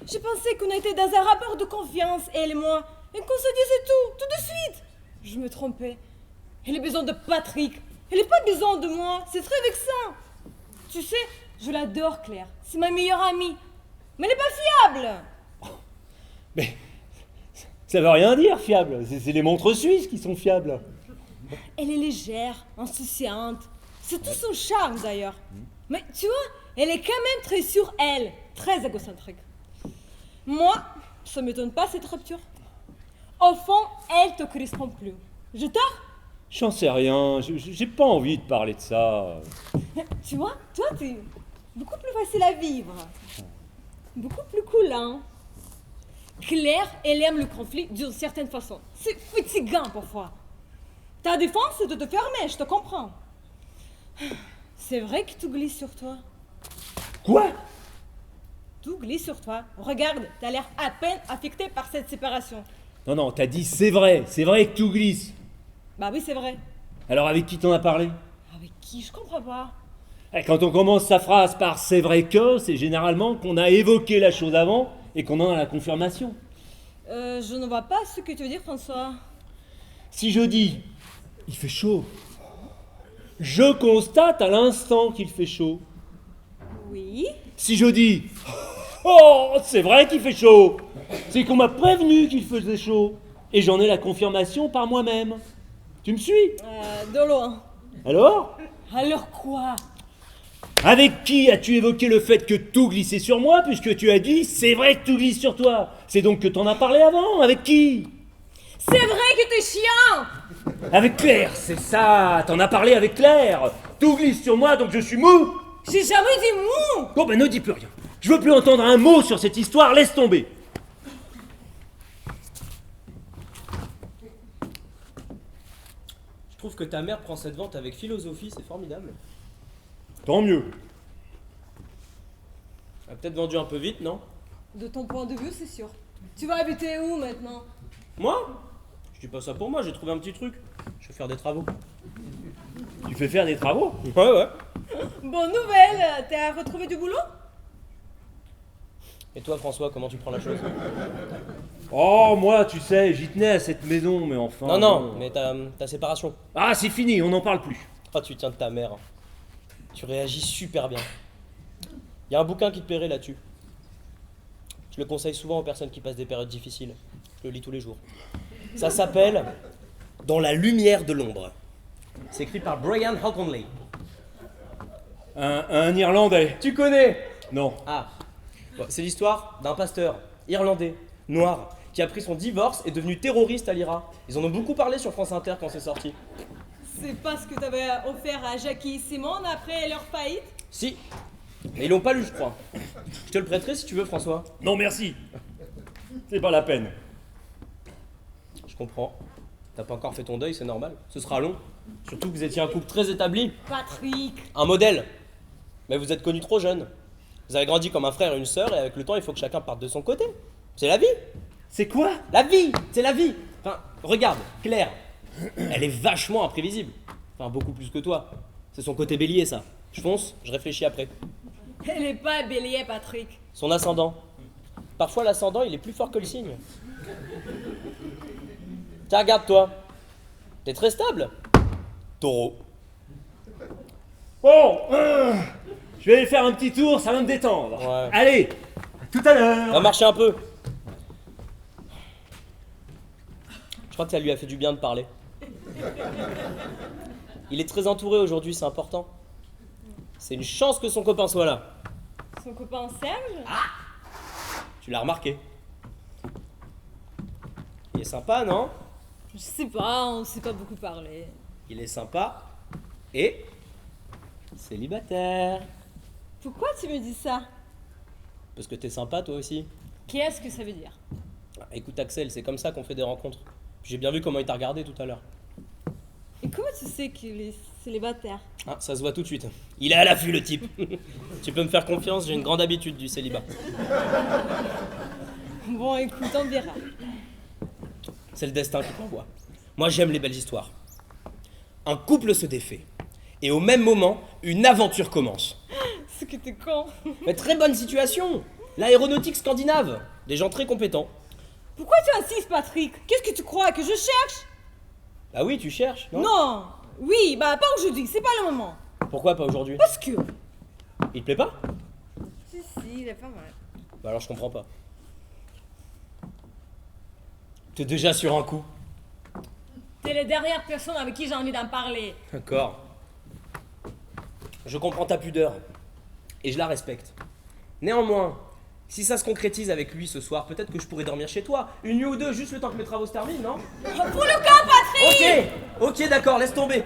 Je pensais qu'on était dans un rapport de confiance, elle et moi, et qu'on se disait tout de suite. Je me trompais. Elle a besoin de Patrick. Elle n'a pas besoin de moi. C'est très vexant. Tu sais, je l'adore, Claire. C'est ma meilleure amie. Mais elle n'est pas fiable. Mais ça veut rien dire, fiable. C'est les montres suisses qui sont fiables. Elle est légère, insouciante. C'est tout son charme, d'ailleurs. Mais tu vois, elle est quand même très sur elle. Très égocentrique. Moi, ça m'étonne pas cette rupture. Au fond, elle te correspond plus. Je tort? J'en sais rien. J'ai pas envie de parler de ça. Tu vois, toi, t'es beaucoup plus facile à vivre. Beaucoup plus cool, hein. Claire, elle aime le conflit d'une certaine façon. C'est fatigant parfois. Ta défense, c'est de te fermer, je te comprends. C'est vrai que tu glisses sur toi. Quoi? Tout glisse sur toi. Regarde, t'as l'air à peine affecté par cette séparation. Non, t'as dit c'est vrai que tout glisse. Bah oui, c'est vrai. Alors avec qui t'en as parlé? Avec qui? Je comprends pas. Quand on commence sa phrase par c'est vrai que, c'est généralement qu'on a évoqué la chose avant et qu'on en a la confirmation. Je ne vois pas ce que tu veux dire, François. Si je dis il fait chaud, je constate à l'instant qu'il fait chaud. Oui. Si je dis oh, c'est vrai qu'il fait chaud, c'est qu'on m'a prévenu qu'il faisait chaud et j'en ai la confirmation par moi-même. Tu me suis? De loin. Alors? Alors quoi? Avec qui as-tu évoqué le fait que tout glissait sur moi puisque tu as dit c'est vrai que tout glisse sur toi? C'est donc que t'en as parlé avant. Avec qui? C'est vrai que t'es chiant! Avec Claire, c'est ça. T'en as parlé avec Claire. Tout glisse sur moi donc je suis mou. J'ai jamais dit mou! Bon ben ne dis plus rien. Je veux plus entendre un mot sur cette histoire, laisse tomber. Je trouve que ta mère prend cette vente avec philosophie, c'est formidable. Tant mieux. Elle a peut-être vendu un peu vite, non? De ton point de vue, c'est sûr. Tu vas habiter où maintenant? Moi? Je dis pas ça pour moi, j'ai trouvé un petit truc. Je vais faire des travaux. Tu fais faire des travaux? Ouais. Bonne nouvelle! T'as retrouvé du boulot? Et toi, François, comment tu prends la chose? Oh, moi, tu sais, j'y tenais à cette maison, mais enfin... Non, mais ta séparation. Ah, c'est fini, on n'en parle plus. Oh, tu tiens de ta mère. Tu réagis super bien. Il y a un bouquin qui te plairait là-dessus. Je le conseille souvent aux personnes qui passent des périodes difficiles. Je le lis tous les jours. Ça s'appelle Dans la lumière de l'ombre. C'est écrit par Brian Hawconley. Un Irlandais. Tu connais? Non. Ah. Bon, c'est l'histoire d'un pasteur irlandais, noir, qui a pris son divorce et est devenu terroriste à l'IRA. Ils en ont beaucoup parlé sur France Inter quand c'est sorti. C'est pas ce que t'avais offert à Jackie et Simone après leur faillite? Si. Mais ils l'ont pas lu, je crois. Je te le prêterai si tu veux, François. Non, merci. C'est pas la peine. Je comprends. T'as pas encore fait ton deuil, c'est normal. Ce sera long. Surtout que vous étiez un couple très établi. Patrick! Un modèle. Mais vous êtes connus trop jeunes. Vous avez grandi comme un frère et une sœur, et avec le temps, il faut que chacun parte de son côté. C'est la vie. C'est quoi? La vie, c'est la vie. Enfin, regarde, Claire, elle est vachement imprévisible. Enfin, beaucoup plus que toi. C'est son côté bélier, ça. Je fonce, je réfléchis après. Elle est pas bélier, Patrick. Son ascendant. Parfois, l'ascendant, il est plus fort que le signe. Tiens, regarde, toi. T'es très stable. Taureau. Bon, je vais aller faire un petit tour, ça va me détendre. Ouais. Allez, à tout à l'heure. Va marcher un peu. Je crois que ça lui a fait du bien de parler. Il est très entouré aujourd'hui, c'est important. C'est une chance que son copain soit là. Son copain Serge? Tu l'as remarqué. Il est sympa, non? Je sais pas, on s'est pas beaucoup parlé. Il est sympa et célibataire. Pourquoi tu me dis ça? Parce que t'es sympa toi aussi. Qu'est-ce que ça veut dire? Écoute Axel, c'est comme ça qu'on fait des rencontres. J'ai bien vu comment il t'a regardé tout à l'heure. Et comment tu sais qu'il est célibataire? Ah, ça se voit tout de suite. Il est à l'affût le type. Tu peux me faire confiance, j'ai une grande habitude du célibat. Bon, écoute, on verra. C'est le destin qui t'envoie. Moi j'aime les belles histoires. Un couple se défait. Et au même moment, une aventure commence. Ce que t'es con. Mais très bonne situation. L'aéronautique scandinave. Des gens très compétents. Pourquoi tu insistes, Patrick? Qu'est-ce que tu crois? Que je cherche? Bah oui, tu cherches, non? Non. Oui, bah pas aujourd'hui, c'est pas le moment. Pourquoi pas aujourd'hui? Parce que... Il te plaît pas? Si, il est pas mal. Bah alors je comprends pas. T'es déjà sur un coup. T'es la dernière personne avec qui j'ai envie d'en parler. D'accord. Je comprends ta pudeur. Et je la respecte. Néanmoins, si ça se concrétise avec lui ce soir, peut-être que je pourrais dormir chez toi. Une nuit ou deux, juste le temps que mes travaux se terminent, non? Pour le cas, Patrick! Ok, d'accord, laisse tomber.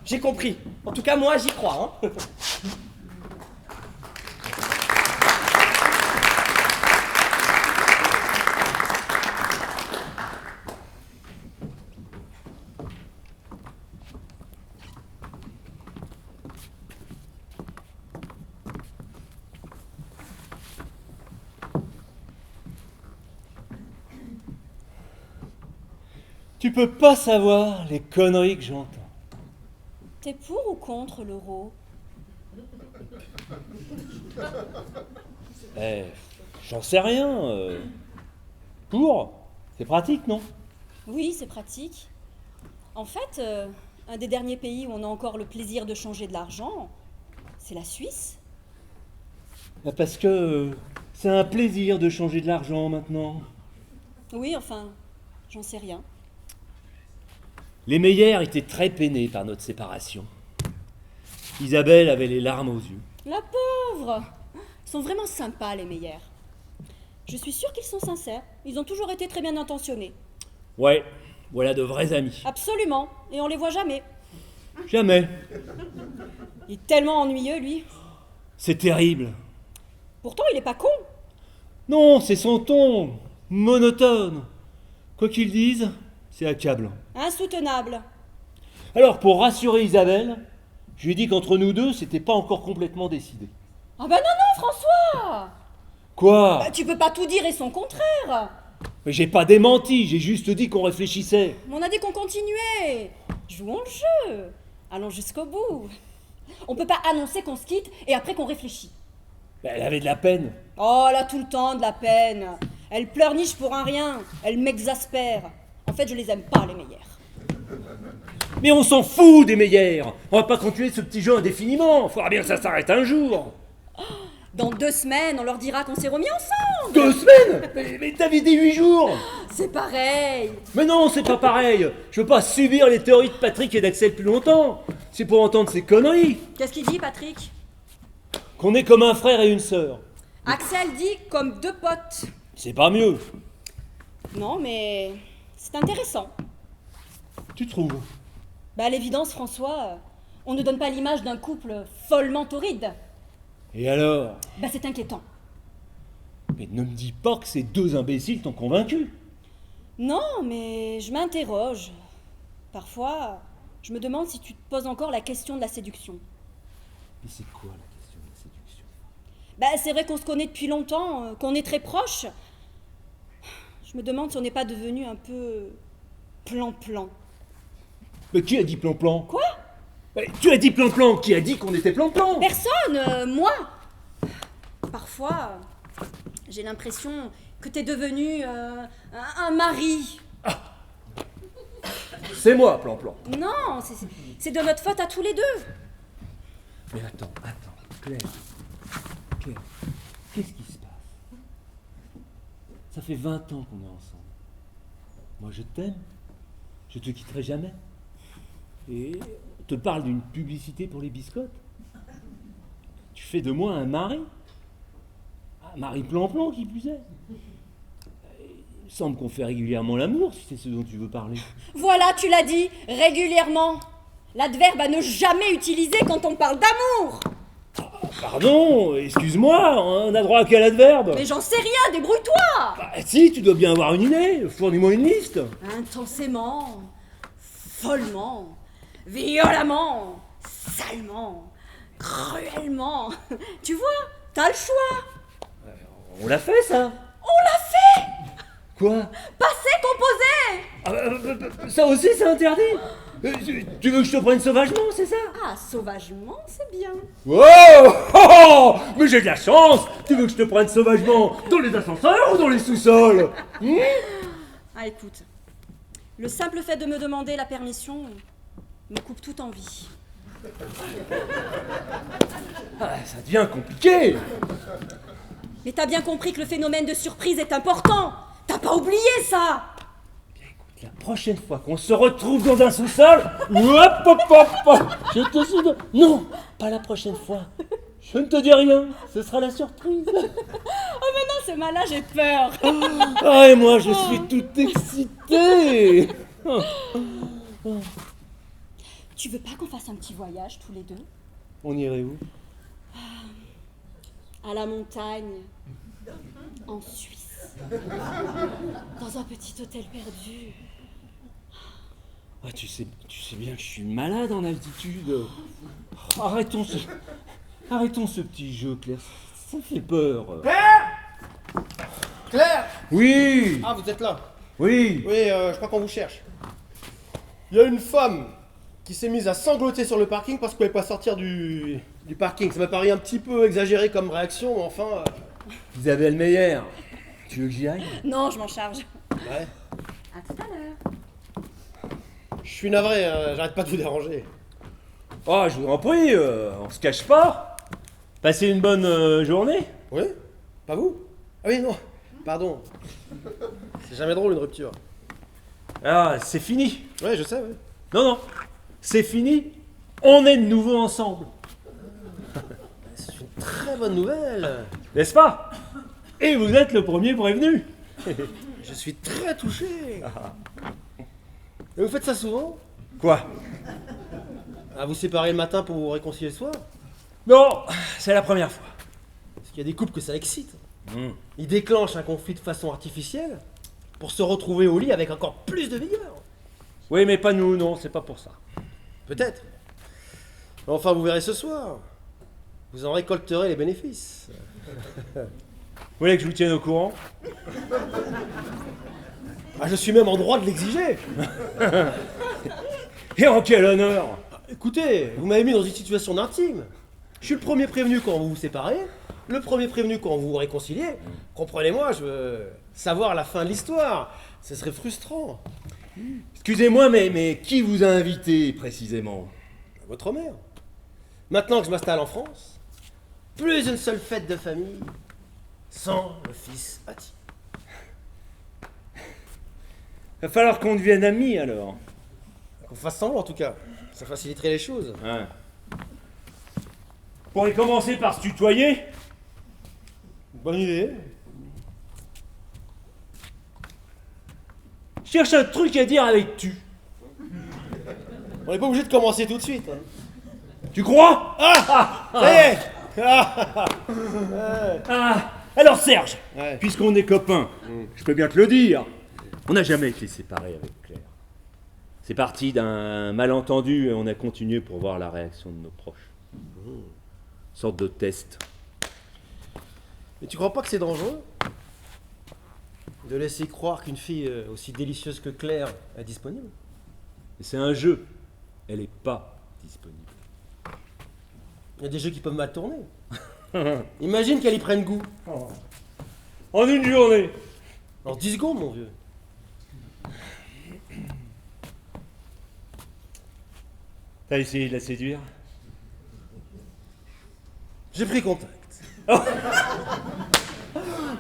J'ai compris. En tout cas, moi, j'y crois, hein. Tu peux pas savoir les conneries que j'entends. T'es pour ou contre l'euro? J'en sais rien. Pour? C'est pratique, non? Oui, c'est pratique. En fait, un des derniers pays où on a encore le plaisir de changer de l'argent, c'est la Suisse. Parce que c'est un plaisir de changer de l'argent maintenant. Oui, enfin, j'en sais rien. Les Meyer étaient très peinés par notre séparation. Isabelle avait les larmes aux yeux. La pauvre! Ils sont vraiment sympas, les meilleurs. Je suis sûre qu'ils sont sincères. Ils ont toujours été très bien intentionnés. Ouais, voilà de vrais amis. Absolument. Et on les voit jamais. Jamais. Il est tellement ennuyeux, lui. C'est terrible. Pourtant, il est pas con. Non, c'est son ton, monotone. Quoi qu'ils disent, c'est accablant. Insoutenable. Alors, pour rassurer Isabelle, je lui ai dit qu'entre nous deux, c'était pas encore complètement décidé. Ah bah non, François! Quoi? Bah, tu peux pas tout dire et son contraire. Mais j'ai pas démenti, j'ai juste dit qu'on réfléchissait. On a dit qu'on continuait. Jouons le jeu. Allons jusqu'au bout. On peut pas annoncer qu'on se quitte et après qu'on réfléchit. Elle avait de la peine. Oh, elle a tout le temps de la peine. Elle pleurniche pour un rien. Elle m'exaspère. En fait, je les aime pas, les meilleurs. Mais on s'en fout des meilleurs. On va pas continuer ce petit jeu indéfiniment. Faudra bien que ça s'arrête un jour. Dans 2 semaines, on leur dira qu'on s'est remis ensemble. 2 semaines? Mais t'avais dit 8 jours. C'est pareil. Mais non, c'est pas pareil. Je veux pas subir les théories de Patrick et d'Axel plus longtemps. C'est pour entendre ces conneries. Qu'est-ce qu'il dit, Patrick? Qu'on est comme un frère et une sœur. Axel dit comme 2 potes. C'est pas mieux. Non, mais c'est intéressant. Tu trouves? Bah, à l'évidence, François, on ne donne pas l'image d'un couple follement torride. Et alors? Bah, c'est inquiétant. Mais ne me dis pas que ces 2 imbéciles t'ont convaincu. Non, mais je m'interroge. Parfois, je me demande si tu te poses encore la question de la séduction. Mais c'est quoi la question de la séduction? Bah, c'est vrai qu'on se connaît depuis longtemps, qu'on est très proches. Je me demande si on n'est pas devenu un peu plan-plan. Mais qui a dit plan-plan? Quoi? Tu as dit plan-plan. Qui a dit qu'on était plan-plan? Personne, moi. Parfois, j'ai l'impression que t'es devenu un mari. C'est moi, plan-plan. Non, c'est de notre faute à tous les deux. Mais attends, Claire, qu'est-ce qui se passe? Ça fait 20 ans qu'on est ensemble. Moi, je t'aime. Je te quitterai jamais. Et on te parle d'une publicité pour les biscottes. Tu fais de moi un mari. Un mari plan-plan, qui plus est. Il me semble qu'on fait régulièrement l'amour, si c'est ce dont tu veux parler. Voilà, tu l'as dit, régulièrement. L'adverbe à ne jamais utiliser quand on parle d'amour. Pardon, excuse-moi, on a droit à quel adverbe? Mais j'en sais rien, débrouille-toi. Bah si, tu dois bien avoir une idée. Fournis-moi une liste. Intensément, follement, violemment, salement, cruellement. Tu vois, t'as le choix. On l'a fait, ça. On l'a fait. Quoi? Passé, composé. Ça aussi, c'est interdit. Tu veux que je te prenne sauvagement, c'est ça? Ah, sauvagement, c'est bien. Oh, oh, oh, mais j'ai de la chance. Tu veux que je te prenne sauvagement dans les ascenseurs ou dans les sous-sols? Ah, écoute, le simple fait de me demander la permission me coupe toute envie. Ah, ça devient compliqué. Mais t'as bien compris que le phénomène de surprise est important. T'as pas oublié ça. La prochaine fois qu'on se retrouve dans un sous-sol, hop, hop, hop, hop, je te souviens. Non, pas la prochaine fois. Je ne te dis rien, ce sera la surprise. Oh mais non, c'est malin, j'ai peur. Ah, et moi, je suis tout excité. Tu veux pas qu'on fasse un petit voyage tous les deux? On irait où? À la montagne, en Suisse, dans un petit hôtel perdu. Ah, tu sais bien que je suis malade en altitude. Arrêtons ce petit jeu, Claire. Ça me fait peur. Claire! Oui. Ah, vous êtes là. Oui. Oui, je crois qu'on vous cherche. Il y a une femme qui s'est mise à sangloter sur le parking parce qu'elle ne pouvait pas sortir du parking. Ça m'a paru un petit peu exagéré comme réaction, mais enfin... Isabelle Meyer, tu veux que j'y aille? Non, je m'en charge. Ouais. À tout à l'heure. Je suis navré, j'arrête pas de vous déranger. Oh, je vous en prie, on se cache pas. Passez une bonne journée. Oui? Pas vous? Ah oui, non. Pardon. C'est jamais drôle une rupture. Ah, c'est fini. Ouais, je sais, ouais. Non, non, c'est fini. On est de nouveau ensemble. C'est une très bonne nouvelle. N'est-ce pas? Et vous êtes le premier prévenu. Je suis très touché. Et vous faites ça souvent? Quoi? À vous séparer le matin pour vous réconcilier le soir? Non, c'est la première fois. Parce qu'il y a des couples que ça excite. Hmm. Ils déclenchent un conflit de façon artificielle pour se retrouver au lit avec encore plus de vigueur. Oui, mais pas nous, non, c'est pas pour ça. Peut-être. Enfin, vous verrez ce soir. Vous en récolterez les bénéfices. Vous voulez que je vous tienne au courant? Ah, je suis même en droit de l'exiger. Et en quel honneur! Écoutez, vous m'avez mis dans une situation d'intime. Je suis le premier prévenu quand vous vous séparez, le premier prévenu quand vous vous réconciliez. Comprenez-moi, je veux savoir la fin de l'histoire. Ce serait frustrant. Excusez-moi, mais qui vous a invité précisément? Votre mère. Maintenant que je m'installe en France, plus une seule fête de famille sans le fils Ati. Va falloir qu'on devienne amis alors. Qu'on fasse semblant en tout cas. Ça faciliterait les choses. Ouais. On pourrait commencer par se tutoyer. Bonne idée. Je cherche un truc à dire avec tu. On n'est pas obligé de commencer tout de suite. Hein. Tu crois? Ça y est. Ah, alors Serge, Ouais. puisqu'on est copains, je peux bien te le dire, on n'a jamais été séparés avec Claire. C'est parti d'un malentendu et on a continué pour voir la réaction de nos proches. Sorte de test. Mais tu crois pas que c'est dangereux de laisser croire qu'une fille aussi délicieuse que Claire est disponible? Et c'est un jeu, elle n'est pas disponible. Il y a des jeux qui peuvent mal tourner. Imagine qu'elle y prenne goût. En une journée. En 10 secondes, mon vieux. T'as essayé de la séduire? J'ai pris contact.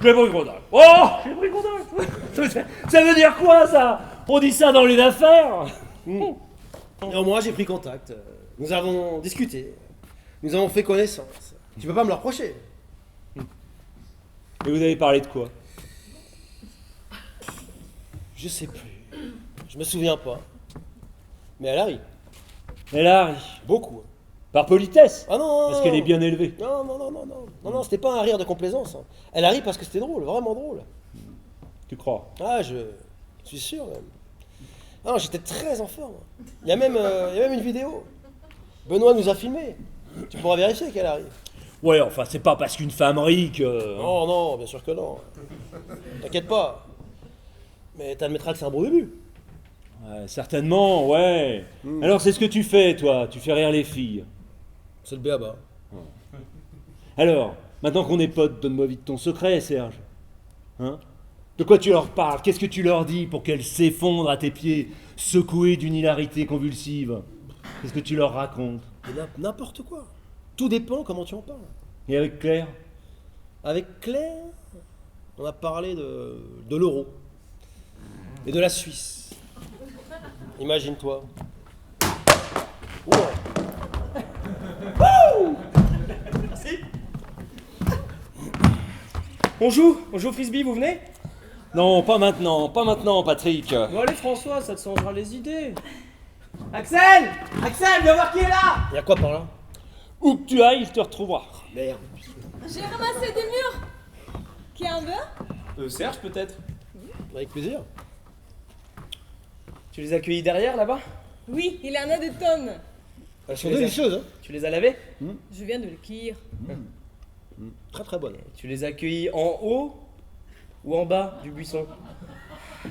J'ai pris contact. Oh, j'ai pris contact. Ça veut dire quoi ça? On dit ça dans les affaires? Et moi, j'ai pris contact. Nous avons discuté. Nous avons fait connaissance. Tu peux pas me le reprocher. Et vous avez parlé de quoi? Je sais plus. Je me souviens pas. Mais elle arrive. Elle a ri. Beaucoup. Par politesse. Ah non, non, Parce qu'elle est bien élevée. Non, c'était pas un rire de complaisance. Hein. Elle arrive parce que c'était drôle, vraiment drôle. Tu crois? Ah, je suis sûr même. Ah non, j'étais très en forme. Il y a même une vidéo. Benoît nous a filmé. Tu pourras vérifier qu'elle arrive. Ouais, enfin, c'est pas parce qu'une femme rit que... Non, non, bien sûr que non. T'inquiète pas. Mais t'admettras que c'est un beau début. Ouais, certainement, ouais. Alors, c'est ce que tu fais, toi. Tu fais rire les filles. C'est le béaba. Alors, maintenant qu'on est potes, donne-moi vite ton secret, Serge. Hein? De quoi tu leur parles? Qu'est-ce que tu leur dis pour qu'elles s'effondrent à tes pieds, secouées d'une hilarité convulsive? Qu'est-ce que tu leur racontes? Et n'importe quoi. Tout dépend comment tu en parles. Et avec Claire? Avec Claire, on a parlé de l'euro. Et de la Suisse. Imagine-toi. Wow. Merci. On joue au frisbee, vous venez? Non, pas maintenant, Patrick. Bon allez François, ça te changera les idées. Axel, viens voir qui est là. Y'a quoi par là? Où que tu ailles, il te retrouvera. Merde. J'ai ramassé des murs. Qui a un beurre? Serge peut-être. Avec plaisir. Tu les as cueillis derrière là-bas? Oui, il en a de tonnes. Elles sont délicieuses, hein? Tu les as lavés? Je viens de le cueillir. Très très bonnes. Tu les as cueillis en haut ou en bas du buisson?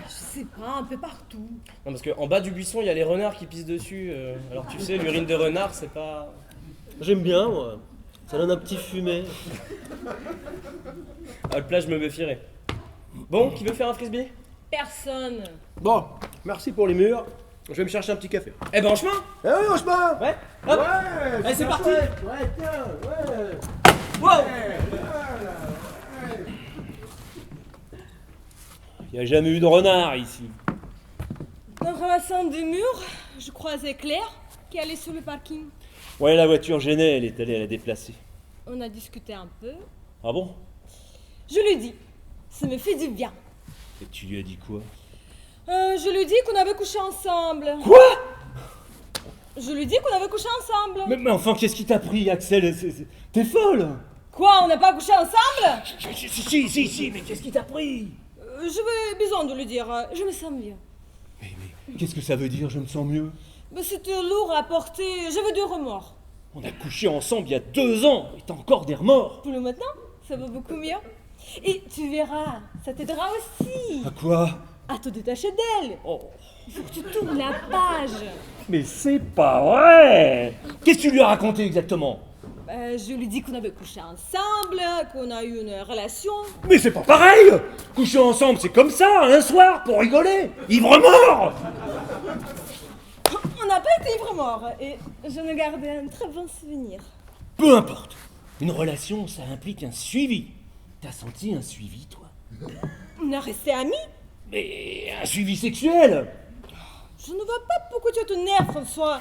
Je sais pas, un peu partout. Non, parce qu'en bas du buisson, il y a les renards qui pissent dessus. Alors tu sais, l'urine de renard, c'est pas... J'aime bien, moi. Ça donne un petit fumet. À le plat, je me méfierais. Bon, qui veut faire un frisbee? Personne. Bon, merci pour les murs. Je vais me chercher un petit café. Eh ben, en chemin. Eh oui, on se bat. Ouais. Hop. Ouais. Allez, c'est parti. Ouais, tiens, ouais. Wow. Il n'y a jamais eu de renard ici. En ramassant des murs, je croisais Claire qui allait sur le parking. Ouais, la voiture gênait, elle est allée à la déplacer. On a discuté un peu. Ah bon? Je lui dis, ça me fait du bien. Et tu lui as dit quoi? Je lui dis qu'on avait couché ensemble. Quoi? Je lui dis qu'on avait couché ensemble. Mais enfin, qu'est-ce qui t'a pris, Axel? T'es folle? Quoi, on n'a pas couché ensemble? Si, mais qu'est-ce qui t'a pris? J'avais besoin de lui dire, je me sens mieux. Mais qu'est-ce que ça veut dire, je me sens mieux? Mais c'était lourd à porter, j'avais du remords. On a couché ensemble il y a 2 ans, et t'as encore des remords. Pour le maintenant, ça va beaucoup mieux. Et tu verras, ça t'aidera aussi À quoi? à te détacher d'elle. Oh. Il faut que tu tournes la page. Mais c'est pas vrai! Qu'est-ce que tu lui as raconté exactement? Je lui dis qu'on avait couché ensemble, qu'on a eu une relation. Mais c'est pas pareil! Coucher ensemble, c'est comme ça, un soir, pour rigoler! Ivre-mort! On n'a pas été ivre-mort et je me gardais un très bon souvenir. Peu importe. Une relation, ça implique un suivi. T'as senti un suivi, toi? On est restés amis. Mais un suivi sexuel! Je ne vois pas pourquoi tu te nerves, François.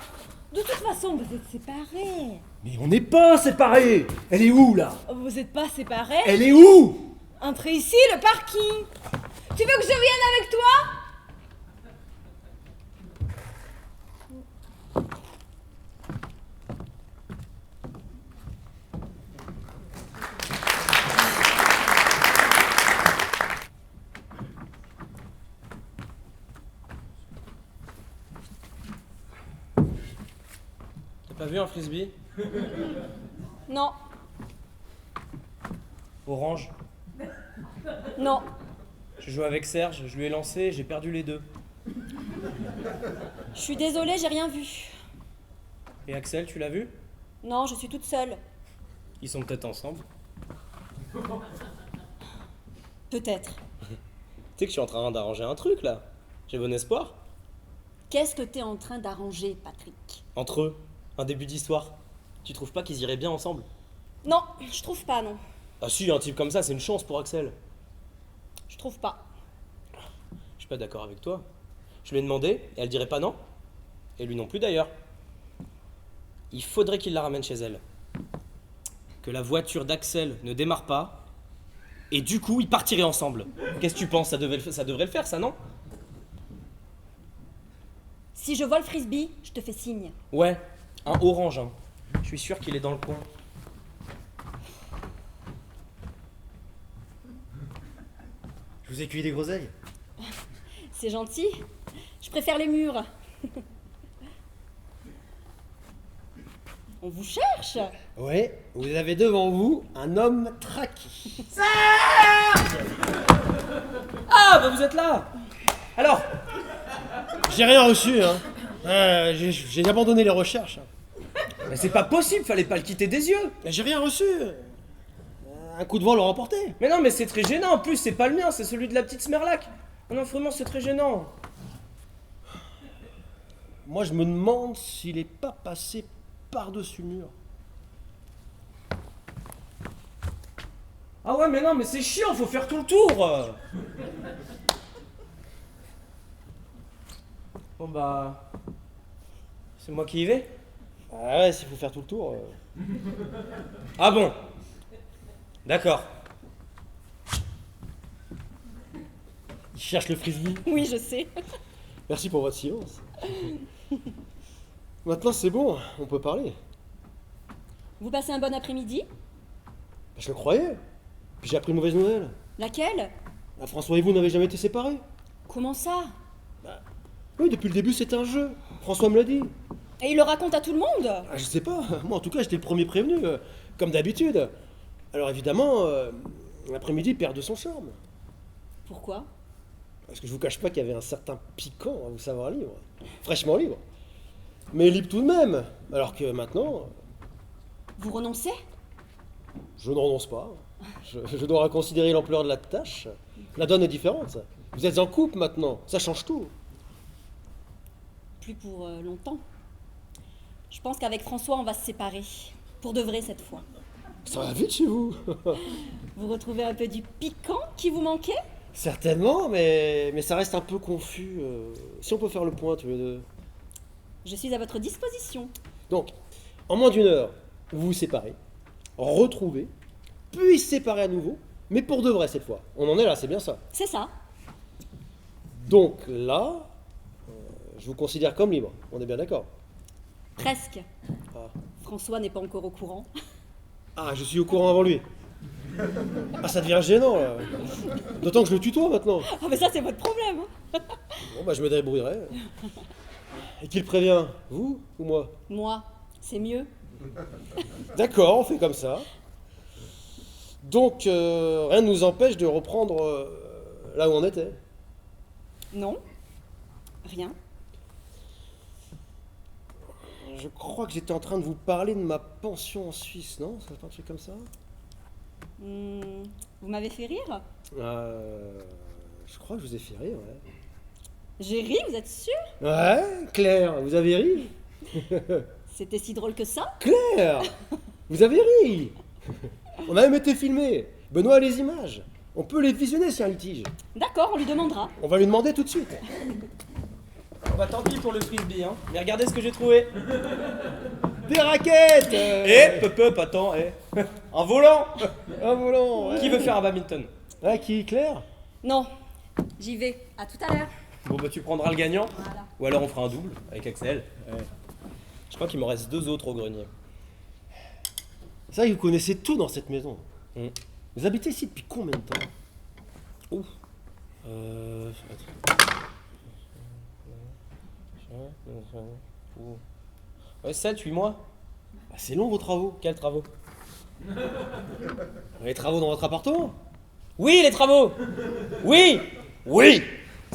De toute façon, vous êtes séparés. Mais on n'est pas séparés! Elle est où, là? Vous n'êtes pas séparés? Elle est où? Entrez ici, le parking. Tu veux que je vienne avec toi? T'as vu un frisbee? Non, Orange. non. Je joue avec Serge, je lui ai lancé, j'ai perdu les deux. Je suis désolée, j'ai rien vu. Et Axel, tu l'as vu? Non, je suis toute seule. Ils sont peut-être ensemble. Peut-être. Tu sais que je suis en train d'arranger un truc là. J'ai bon espoir. Qu'est-ce que t'es en train d'arranger, Patrick? Entre eux, un début d'histoire. Tu trouves pas qu'ils iraient bien ensemble? Non, je trouve pas, non. Ah si, un type comme ça, c'est une chance pour Axel. Je trouve pas. Je suis pas d'accord avec toi. Je lui ai demandé, et elle dirait pas non. Et lui non plus d'ailleurs. Il faudrait qu'il la ramène chez elle. Que la voiture d'Axel ne démarre pas. Et du coup, ils partiraient ensemble. Qu'est-ce que tu penses? Ça devrait le faire, ça, non? Si je vois le frisbee, je te fais signe. Ouais, un orange. Hein. Je suis sûr qu'il est dans le coin. Je vous ai cueilli des groseilles. C'est gentil. Je préfère les murs. On vous cherche. Ouais, vous avez devant vous un homme traqué. Ah, bah vous êtes là. Alors, J'ai rien reçu, hein. J'ai abandonné les recherches. mais c'est pas possible, fallait pas le quitter des yeux. J'ai rien reçu. Un coup de vent l'a remporté. Mais non, mais c'est très gênant. En plus, c'est pas le mien, c'est celui de la petite Smerlac. Non, non, vraiment, c'est très gênant. Moi, je me demande s'il est pas passé par-dessus le mur. Ah ouais, mais non, mais c'est chiant, faut faire tout le tour. Bon bah, c'est moi qui y vais. Ah ouais, s'il faut faire tout le tour. Ah bon. D'accord. Il cherche le frisbee. Oui, je sais. Merci pour votre silence. Maintenant, c'est bon, on peut parler. Vous passez un bon après-midi? Je le croyais. Puis j'ai appris une mauvaise nouvelle. Laquelle? François et vous n'avez jamais été séparés. Comment ça? Oui, depuis le début, c'était un jeu. François me l'a dit. Et il le raconte à tout le monde? Ah, je sais pas. Moi, en tout cas, j'étais le premier prévenu, comme d'habitude. Alors évidemment, l'après-midi perd de son charme. Pourquoi? Parce que je vous cache pas qu'il y avait un certain piquant à vous savoir libre. Fraîchement libre. Mais libre tout de même. Alors que maintenant, Vous renoncez? je ne renonce pas. Je dois reconsidérer l'ampleur de la tâche. La donne est différente. Vous êtes en couple maintenant. Ça change tout. Plus pour longtemps. Je pense qu'avec François, on va se séparer. Pour de vrai cette fois. Ça va vite chez vous. Vous retrouvez un peu du piquant qui vous manquait? Certainement, mais ça reste un peu confus. Si on peut faire le point tous les deux. Je suis à votre disposition. Donc, en moins d'une heure, vous vous séparez, retrouvez, puis séparez à nouveau, mais pour de vrai cette fois. On en est là, c'est bien ça. C'est ça. Donc là, je vous considère comme libre. On est bien d'accord. Presque. Ah. François n'est pas encore au courant. Ah, je suis au courant avant lui. Ah, ça devient gênant là. D'autant que je le tutoie maintenant. Ah mais ça c'est votre problème. Hein. Bon, bah je me débrouillerai. Et qui le prévient? Vous ou moi? Moi, c'est mieux. D'accord, on fait comme ça. Donc, rien ne nous empêche de reprendre là où on était. Non. Rien. Je crois que j'étais en train de vous parler de ma pension en Suisse, non? C'est pas un truc comme ça? Vous m'avez fait rire? Je crois que je vous ai fait rire, ouais. J'ai ri, vous êtes sûr? Ouais, Claire, vous avez ri? C'était si drôle que ça? Claire, vous avez ri? On a même été filmé. Benoît a les images. On peut les visionner s'il y a un litige. D'accord, on lui demandera. On va lui demander tout de suite. Bah tant pis pour le frisbee, hein. Mais regardez ce que j'ai trouvé. Des raquettes Pop, attends, un volant. Un volant, ouais. Qui veut faire un badminton? Ah, qui, Claire? Non, j'y vais. À tout à l'heure. Bon bah tu prendras le gagnant. Voilà. Ou alors on fera un double avec Axel. Je crois qu'il m'en reste 2 autres au grenier. C'est vrai que vous connaissez tout dans cette maison. Mm. Vous habitez ici depuis combien de temps? Ouh. Ouais, 7-8 mois. Bah, c'est long vos travaux. Quels travaux? Les travaux dans votre appartement? Oui, les travaux. Oui.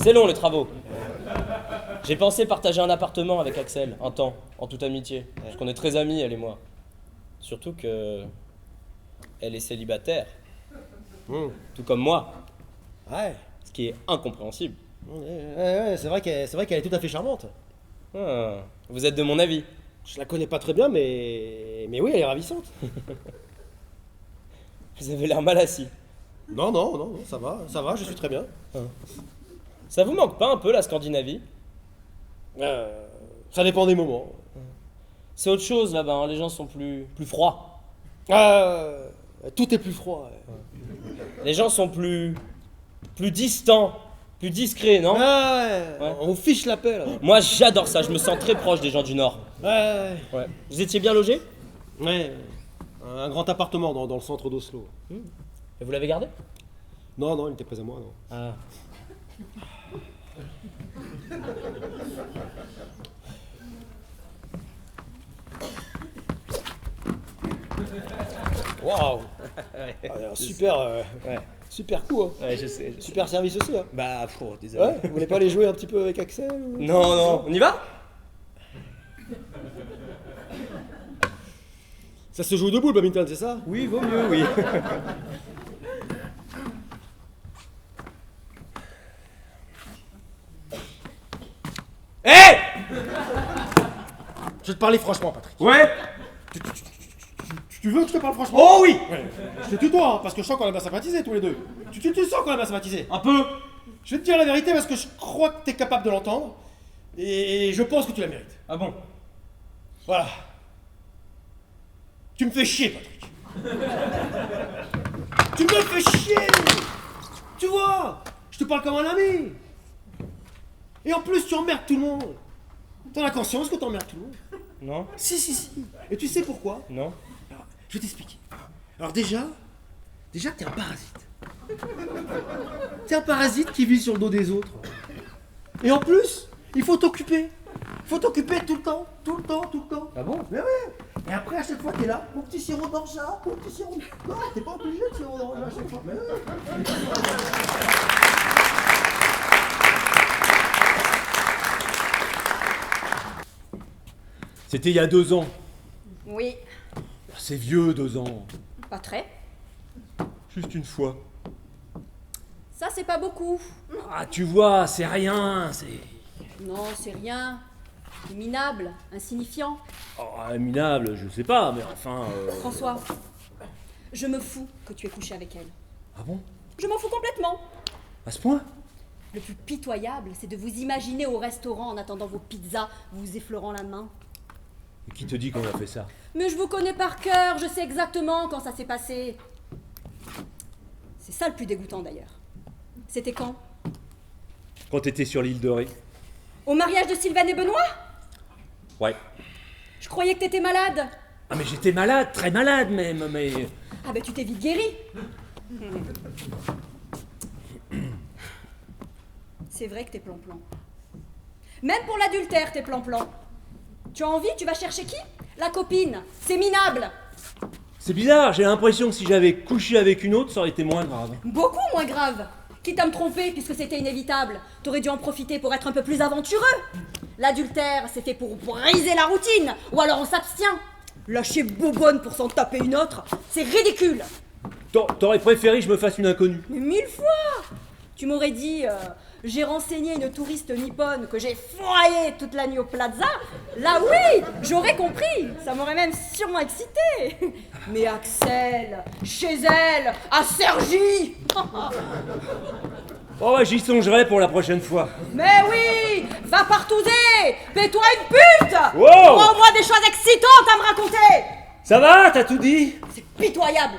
C'est long les travaux. J'ai pensé partager un appartement avec Axel, un temps, en toute amitié. Parce qu'on est très amis, elle et moi. Surtout que... elle est célibataire. Tout comme moi. Ouais. Ce qui est incompréhensible. Ouais, c'est vrai qu'elle est tout à fait charmante. Ah, vous êtes de mon avis. Je la connais pas très bien, mais oui, elle est ravissante. Vous avez l'air mal assis. Non, ça va, je suis très bien. Ça vous manque pas un peu la Scandinavie? Ça dépend des moments. C'est autre chose là-bas, hein. Les gens sont plus froids. Tout est plus froid. Les gens sont plus distants, plus discrets, non? Ouais. On vous fiche la paix là. Moi j'adore ça, je me sens très proche des gens du Nord. Ouais. Vous étiez bien logé? Ouais. Un grand appartement dans le centre d'Oslo. Et vous l'avez gardé? Non, il n'était pas à moi, non. Ah. Waouh. Super coup, hein. Ouais, je sais. Super service aussi, hein. Bah, désolé. Ouais, vous voulez pas aller jouer un petit peu avec Axel ou... Non, on y va? Ça se joue debout le badminton, c'est ça? Oui, vaut mieux, oui. Hé! Je vais te parler franchement, Patrick. Ouais? Tu veux que je te parle franchement? Oh oui! Je te tutoie, hein, parce que je sens qu'on a bien sympathisé tous les deux. Tu sens qu'on a bien sympathisé. Un peu. Je vais te dire la vérité parce que je crois que t'es capable de l'entendre. Et je pense que tu la mérites. Ah bon? Voilà. Tu me fais chier, Patrick. Tu me fais chier. Tu vois, je te parle comme un ami. Et en plus, tu emmerdes tout le monde. T'en as conscience que t'emmerdes tout le monde? Non? Si. Et tu sais pourquoi? Non? Alors, je vais t'expliquer. Alors déjà, t'es un parasite. T'es un parasite qui vit sur le dos des autres. Et en plus, il faut t'occuper. Faut t'occuper tout le temps. Ah bon? Mais ouais. Et après, à chaque fois, t'es là. Mon petit sirop d'orgeat, mon petit sirop. Non, t'es pas obligé de sirop d'orgeat à chaque fois. Mais ouais. C'était il y a 2 ans. Oui, C'est vieux, 2 ans. pas très. Juste une fois. Ça, c'est pas beaucoup. Ah, tu vois, c'est rien, c'est... Non, c'est rien. C'est minable, insignifiant. Oh, minable, je sais pas, mais enfin... François, je me fous que tu aies couché avec elle. Ah bon? Je m'en fous complètement. À ce point? Le plus pitoyable, c'est de vous imaginer au restaurant en attendant vos pizzas, vous effleurant la main. Et qui te dit qu'on a fait ça? Mais je vous connais par cœur, je sais exactement quand ça s'est passé. C'est ça le plus dégoûtant d'ailleurs. C'était quand? Quand t'étais sur l'île de Ré? Au mariage de Sylvain et Benoît? Ouais. Je croyais que t'étais malade. Ah mais j'étais malade, très malade même, mais... Ah ben tu t'es vite guéri. C'est vrai que t'es plan-plan. Même pour l'adultère, t'es plan-plan. Tu as envie, tu vas chercher qui? La copine. C'est minable. C'est bizarre, j'ai l'impression que si j'avais couché avec une autre, ça aurait été moins grave. Beaucoup moins grave. Quitte à me tromper, puisque c'était inévitable, t'aurais dû en profiter pour être un peu plus aventureux. L'adultère, c'est fait pour briser la routine, ou alors on s'abstient. Lâcher bobonne pour s'en taper une autre, c'est ridicule. T'aurais préféré que je me fasse une inconnue? Mais 1000 fois. Tu m'aurais dit, j'ai renseigné une touriste nippone que j'ai fourraillée toute la nuit au plaza. Là oui, j'aurais compris. Ça m'aurait même sûrement excité. Mais Axel, chez elle, à Cergy. Oh ouais, j'y songerai pour la prochaine fois. Mais oui, va partouzer. Fais-toi une pute. Wow. Prends au moins des choses excitantes à me raconter. Ça va, t'as tout dit? C'est pitoyable.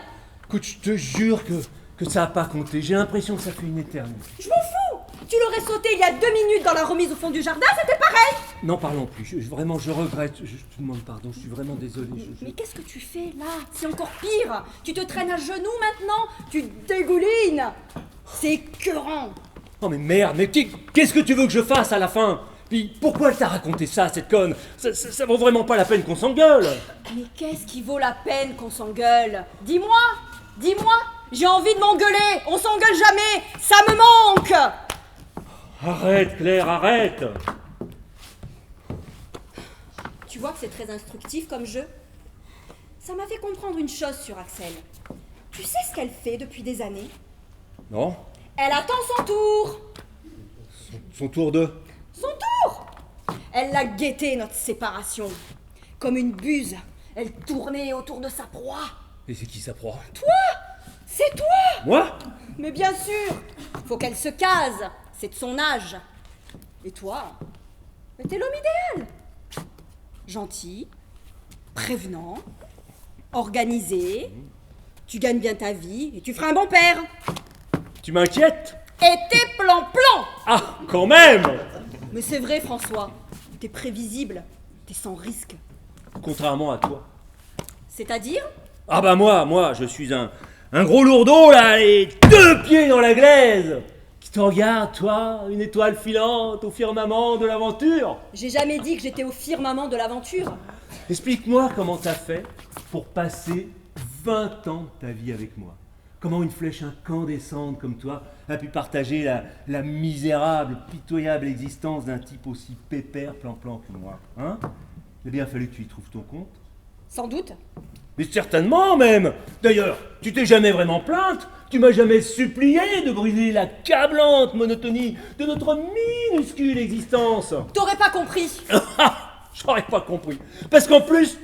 Écoute, je te jure que ça a pas compté. J'ai l'impression que ça fait une éternité. Je m'en fous. Tu l'aurais sauté il y a 2 minutes dans la remise au fond du jardin, c'était pareil. N'en parlons plus. Vraiment, je regrette. Je te demande pardon. Je suis vraiment désolé. Mais qu'est-ce que tu fais là? C'est encore pire. Tu te traînes à genoux maintenant. Tu dégoulines. C'est écœurant. Oh mais merde, mais qu'est-ce que tu veux que je fasse à la fin? Puis pourquoi elle t'a raconté ça, cette conne? Ça vaut vraiment pas la peine qu'on s'engueule. Mais qu'est-ce qui vaut la peine qu'on s'engueule? Dis-moi. J'ai envie de m'engueuler. On s'engueule jamais. Ça me manque. Arrête, Claire, arrête. Tu vois que c'est très instructif comme jeu. Ça m'a fait comprendre une chose sur Axel. Tu sais ce qu'elle fait depuis des années? Non? Elle attend son tour. Son tour de... Son tour. Elle l'a guetté, notre séparation. Comme une buse, elle tournait autour de sa proie. Et c'est qui sa proie? Toi. C'est toi. Moi? Mais bien sûr. Faut qu'elle se case. C'est de son âge. Et toi? Mais t'es l'homme idéal. Gentil, prévenant, organisé. Tu gagnes bien ta vie et tu feras un bon père. Tu m'inquiètes? Et t'es plan-plan. Ah, quand même! Mais c'est vrai, François. T'es prévisible. T'es sans risque. Contrairement à toi. C'est-à-dire? Ah bah moi, je suis un gros lourdeau là, les 2 pieds dans la glaise, qui te regarde, toi, une étoile filante au firmament de l'aventure. J'ai jamais dit que j'étais au firmament de l'aventure. Explique-moi comment t'as fait pour passer 20 ans de ta vie avec moi. Comment une flèche incandescente comme toi a pu partager la misérable, pitoyable existence d'un type aussi pépère plan-plan que moi, hein? Il a bien fallu que tu y trouves ton compte. Sans doute. Mais certainement même. D'ailleurs, tu t'es jamais vraiment plainte. Tu m'as jamais supplié de briser l'accablante monotonie de notre minuscule existence. T'aurais pas compris. J'aurais pas compris. Parce qu'en plus,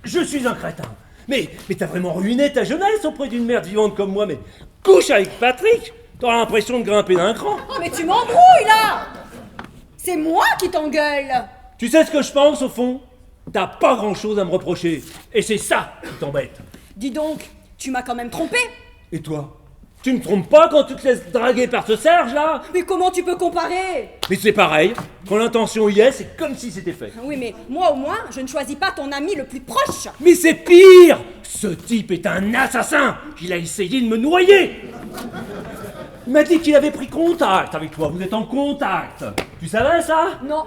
je suis un crétin. Mais t'as vraiment ruiné ta jeunesse auprès d'une merde vivante comme moi. Mais couche avec Patrick, t'auras l'impression de grimper d'un cran. Oh, mais tu m'embrouilles là. C'est moi qui t'engueule. Tu sais ce que je pense au fond? T'as pas grand-chose à me reprocher. Et c'est ça qui t'embête. Dis donc, tu m'as quand même trompé. Et toi? Tu me trompes pas quand tu te laisses draguer par ce Serge là? Mais comment tu peux comparer? Mais c'est pareil, quand l'intention y est, c'est comme si c'était fait. Oui, mais moi au moins, je ne choisis pas ton ami le plus proche. Mais c'est pire! Ce type est un assassin! Il a essayé de me noyer! Il m'a dit qu'il avait pris contact avec toi, vous êtes en contact! Tu savais ça? Non,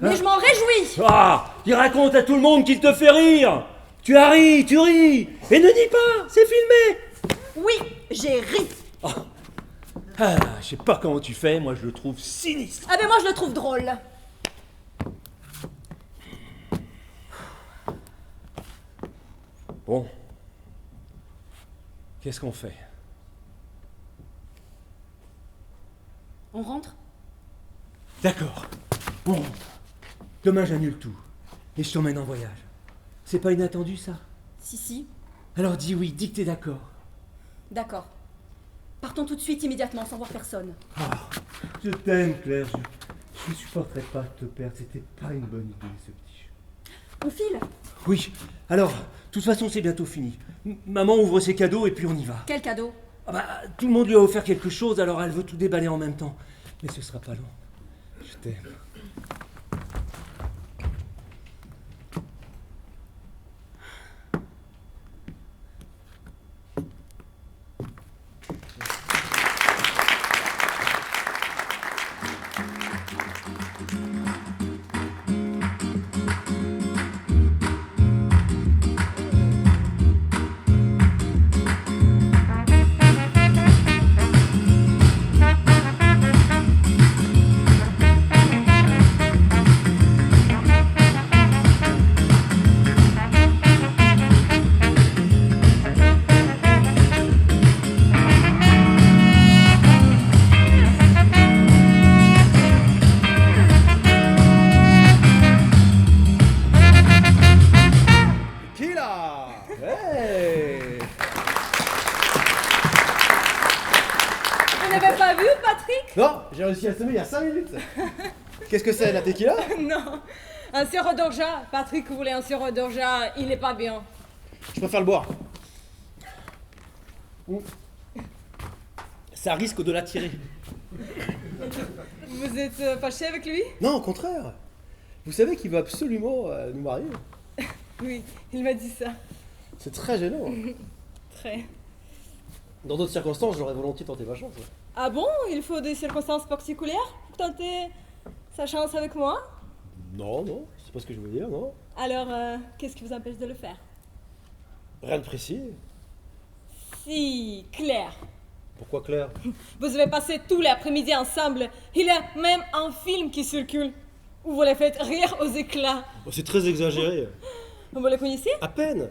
mais je m'en réjouis. Ah! Il raconte à tout le monde qu'il te fait rire! Tu as ri, tu ris! Et ne dis pas, c'est filmé! Oui, j'ai ri. Ah, je sais pas comment tu fais, moi je le trouve sinistre. Ah ben moi je le trouve drôle. Bon. Qu'est-ce qu'on fait? On rentre? D'accord. On rentre. Demain, j'annule tout. Et je t'emmène en voyage. C'est pas inattendu, ça? Si. Alors dis oui, dis que t'es d'accord. D'accord. Partons tout de suite, immédiatement, sans voir personne. Je t'aime, Claire. Je ne supporterais pas de te perdre. C'était pas une bonne idée, ce petit jeu. On file? Oui. Alors, de toute façon, c'est bientôt fini. Maman ouvre ses cadeaux et puis on y va. Quel cadeau? Ah bah, tout le monde lui a offert quelque chose, alors elle veut tout déballer en même temps. Mais ce sera pas long. Je t'aime. Qui là? Hey! Vous n'avez pas vu, Patrick? Non, j'ai réussi à semer il y a 5 minutes. Qu'est-ce que c'est, la tequila? Non. Un sirop d'orgeat. Patrick voulait un sirop d'orgeat. Il n'est pas bien. Je préfère le boire. Ça risque de l'attirer. Vous êtes fâché avec lui? Non, au contraire. Vous savez qu'il veut absolument nous marier. Oui, il m'a dit ça. C'est très gênant. Très. Dans d'autres circonstances, j'aurais volontiers tenté ma chance. Ah bon? Il faut des circonstances particulières pour tenter sa chance avec moi? Non, c'est pas ce que je voulais dire, non. Alors, qu'est-ce qui vous empêche de le faire? Rien de précis. Si, Claire. Pourquoi Claire? Vous avez passé tout l'après-midi ensemble. Il y a même un film qui circule où vous les faites rire aux éclats. Oh, c'est très exagéré. Vous le connaissez? À peine.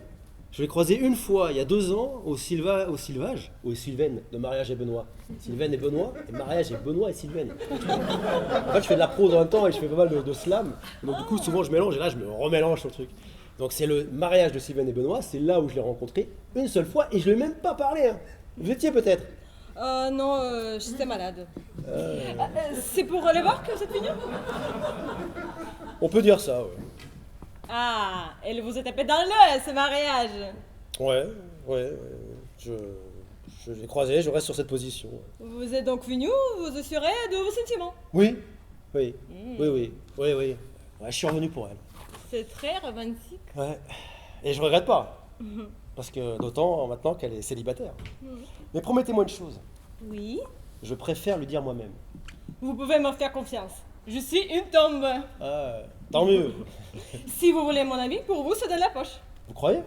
Je l'ai croisé une fois, il y a 2 ans, au Sylvaine de Mariage et Benoît. Sylvaine et Benoît, et Mariage et Benoît et Sylvaine. En fait, je fais de la prose en même temps et je fais pas mal de slam. Donc du coup, souvent, je mélange et là, je me remélange sur le truc. Donc c'est le mariage de Sylvaine et Benoît, c'est là où je l'ai rencontré une seule fois et je lui ai même pas parlé. Hein. Vous étiez peut-être? Non, j'étais malade. C'est pour aller voir que vous êtes venu? On peut dire ça, ouais. Ah, elle vous a tapé dans l'œil, ce mariage. Ouais. Je l'ai croisé, je reste sur cette position. Vous êtes donc venu vous assurer de vos sentiments. Oui. Ouais, je suis revenu pour elle. C'est très romantique. Ouais. Et je regrette pas. Parce que d'autant maintenant qu'elle est célibataire. Mais promettez-moi une chose. Oui. Je préfère lui dire moi-même. Vous pouvez me faire confiance. Je suis une tombe. Ah, tant mieux. Si vous voulez mon ami, pour vous, c'est dans la poche. Vous croyez?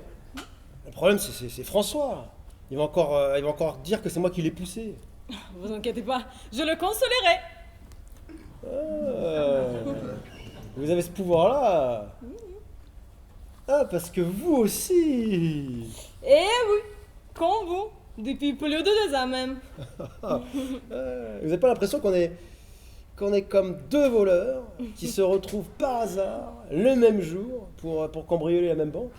Le problème, c'est François. Il va encore dire que c'est moi qui l'ai poussé. Vous inquiétez pas, je le consolerai. Vous avez ce pouvoir-là. Ah, parce que vous aussi. Eh oui, comme vous, depuis plus de 2 ans même. Vous n'avez pas l'impression qu'on est comme 2 voleurs qui se retrouvent par hasard le même jour pour cambrioler la même banque?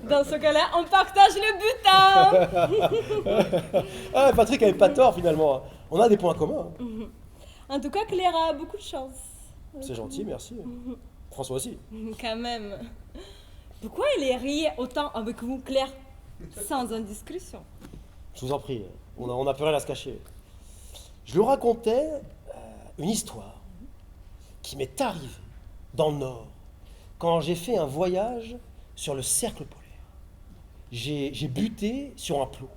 Dans ce cas-là, on partage le butin. Ah, Patrick avait pas tort finalement. On a des points communs. En tout cas, Claire a beaucoup de chance. C'est gentil, merci. François aussi. Quand même. Pourquoi il riait autant avec vous, Claire? Sans indiscrétion. Je vous en prie, on n'a plus rien à se cacher. Je lui racontais une histoire qui m'est arrivée dans le Nord quand j'ai fait un voyage sur le cercle polaire. J'ai buté sur un plot.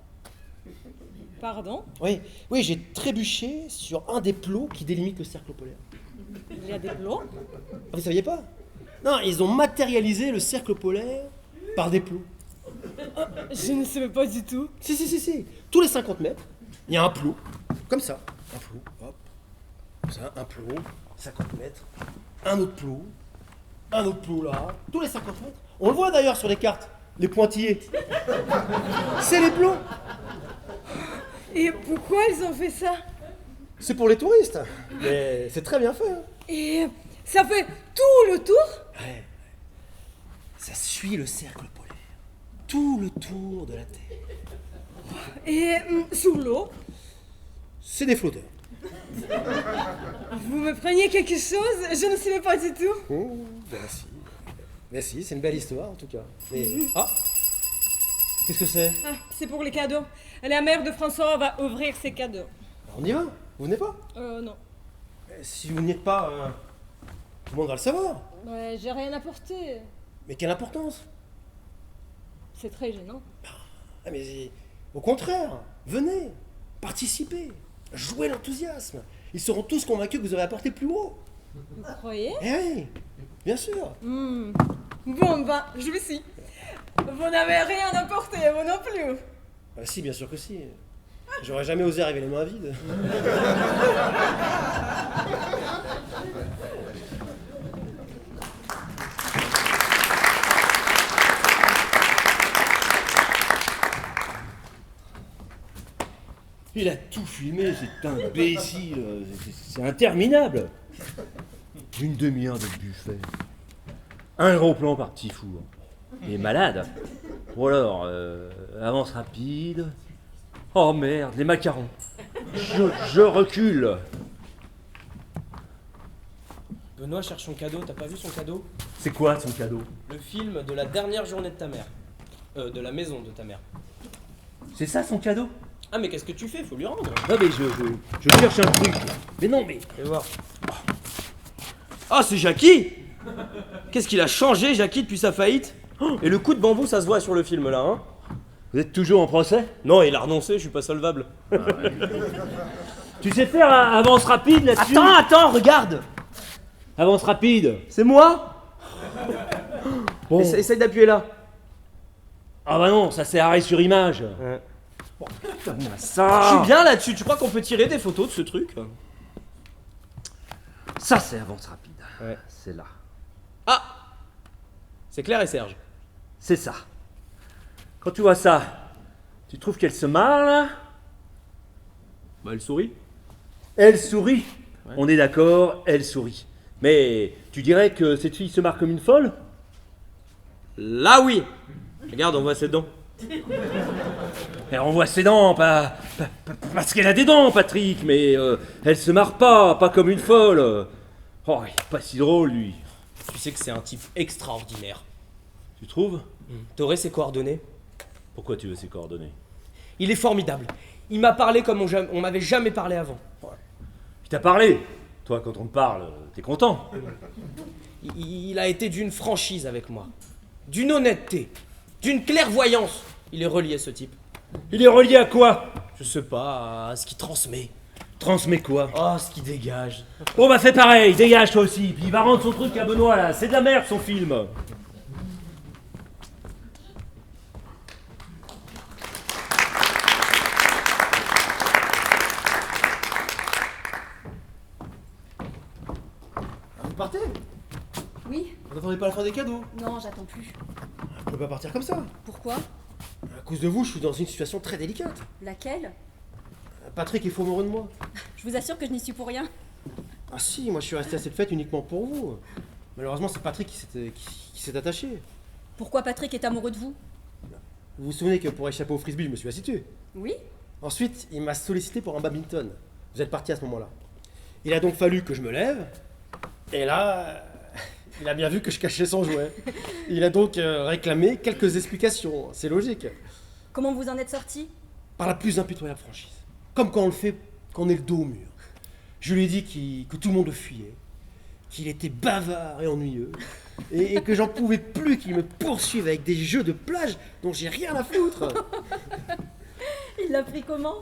Pardon? Oui, j'ai trébuché sur un des plots qui délimitent le cercle polaire. Il y a des plots? Ah, vous saviez pas? Non, ils ont matérialisé le cercle polaire par des plots. Je ne savais pas du tout. Si. Tous les 50 mètres, il y a un plot, comme ça. Un plot, hop. Comme ça, un plot, 50 mètres. Un autre plot là. Tous les 50 mètres. On le voit d'ailleurs sur les cartes. Les pointillés. C'est les plombs. Et pourquoi ils ont fait ça? C'est pour les touristes. Mais c'est très bien fait. Hein. Et ça fait tout le tour? Ouais. Ça suit le cercle polaire. Tout le tour de la Terre. Et sous l'eau? C'est des flotteurs. Vous me preniez quelque chose? Je ne savais pas du tout. Oh, merci. Merci, c'est une belle histoire en tout cas. Mais... Ah! Qu'est-ce que c'est? Ah, c'est pour les cadeaux. La mère de François va ouvrir ses cadeaux. On y va? Vous venez pas? Non. Si vous n'y êtes pas, tout le monde va le savoir. Ouais, j'ai rien apporté. Mais quelle importance? C'est très gênant. Ah mais au contraire, venez, participez, jouez l'enthousiasme. Ils seront tous convaincus que vous avez apporté plus haut. Vous croyez? Eh oui, bien sûr. Bon, bah, je le suis. Vous n'avez rien apporté, vous non plus. Ah, si, bien sûr que si. J'aurais jamais osé arriver les mains vides. Il a tout filmé, c'est imbécile, c'est interminable. Une demi-heure de buffet. Un gros plan par petit four. Il est malade. Ou alors, avance rapide. Oh merde, les macarons. Je recule. Benoît cherche son cadeau, t'as pas vu son cadeau? C'est quoi son cadeau? Le film de la dernière journée de ta mère. De la maison de ta mère. C'est ça son cadeau? Ah mais qu'est-ce que tu fais? Faut lui rendre. Non mais je cherche un truc. Mais non mais... Fais voir. Ah c'est Jackie. Qu'est-ce qu'il a changé Jackie depuis sa faillite? Et le coup de bambou ça se voit sur le film là hein? Vous êtes toujours en procès? Non il a renoncé, je suis pas solvable. Tu sais faire avance rapide là-dessus? Attends, regarde. Avance rapide. C'est moi. Bon. Essaye d'appuyer là. Ah bah non, ça c'est arrêt sur image. Ouais. Donne-moi Je ça. suis bien là-dessus, tu crois qu'on peut tirer des photos de ce truc? Ça c'est avance rapide. Ouais. C'est là. Ah. C'est Claire et Serge. C'est ça. Quand tu vois ça, tu trouves qu'elle se marre là? Bah elle sourit. Elle sourit. Ouais. On est d'accord, elle sourit. Mais tu dirais que cette fille se marre comme une folle? Là oui. Regarde, on voit ses dents. Elle renvoie ses dents, parce qu'elle a des dents, Patrick, mais elle se marre pas comme une folle. Oh, il est pas si drôle, lui. Tu sais que c'est un type extraordinaire. Tu trouves? T'aurais ses coordonnées? Pourquoi tu veux ses coordonnées? Il est formidable. Il m'a parlé comme on m'avait jamais parlé avant. Il t'a parlé. Toi, quand on te parle, t'es content. Il a été d'une franchise avec moi, d'une honnêteté, d'une clairvoyance. Il est relié ce type. Il est relié à quoi? Je sais pas, à ce qu'il transmet. Transmet quoi? Oh, ce qu'il dégage. Bon bah fais pareil, dégage toi aussi, puis il va rendre son truc à Benoît là, c'est de la merde son film. Vous partez? Oui? Vous n'attendez pas la fin des cadeaux? Non, j'attends plus. On peut pas partir comme ça. Pourquoi? À cause de vous, je suis dans une situation très délicate. Laquelle? Patrick est fou amoureux de moi. Je vous assure que je n'y suis pour rien. Ah si, moi je suis resté à cette fête uniquement pour vous. Malheureusement, c'est Patrick qui s'est attaché. Pourquoi Patrick est amoureux de vous? Vous vous souvenez que pour échapper au frisbee, je me suis assis dessus. Oui? Ensuite, il m'a sollicité pour un badminton. Vous êtes parti à ce moment-là. Il a donc fallu que je me lève. Et là, il a bien vu que je cachais son jouet. Il a donc réclamé quelques explications. C'est logique. Comment vous en êtes sorti? Par la plus impitoyable franchise. Comme quand on le fait quand on est le dos au mur. Je lui ai dit que tout le monde le fuyait, qu'il était bavard et ennuyeux, et que j'en pouvais plus qu'il me poursuive avec des jeux de plage dont j'ai rien à foutre. Il l'a pris comment?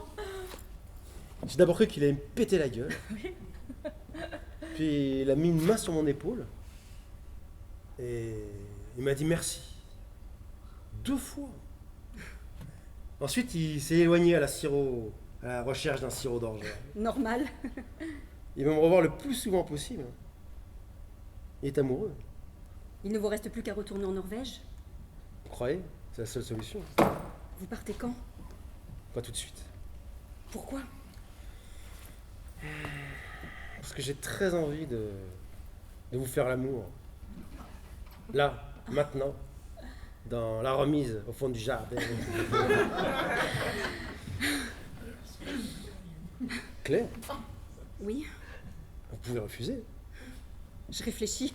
J'ai d'abord cru qu'il allait me péter la gueule. Puis il a mis une main sur mon épaule. Et il m'a dit merci. 2 fois. Ensuite, il s'est éloigné à la recherche d'un sirop d'orge. Normal. Il veut me revoir le plus souvent possible. Il est amoureux. Il ne vous reste plus qu'à retourner en Norvège? Vous croyez? C'est la seule solution. Vous partez quand? Pas tout de suite. Pourquoi? Parce que j'ai très envie de vous faire l'amour. Là, maintenant, dans la remise au fond du jardin. Claire, Oui, vous pouvez refuser. je réfléchis.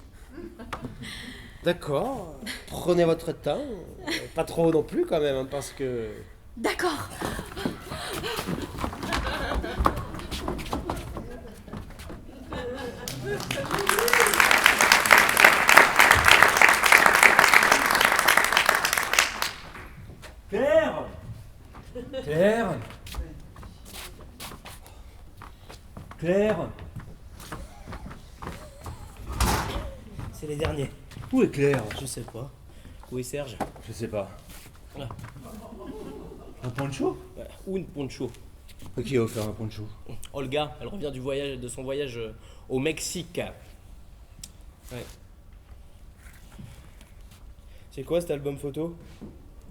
D'accord, prenez votre temps. Pas trop non plus quand même, hein, parce que... D'accord. Claire Claire Claire C'est les derniers. Où est Claire? Je sais pas. Où est Serge? Je sais pas. Ah. Un poncho? Ouais, ou une poncho. Qui a offert un poncho? Olga, elle revient de son voyage au Mexique. Ouais. C'est quoi cet album photo?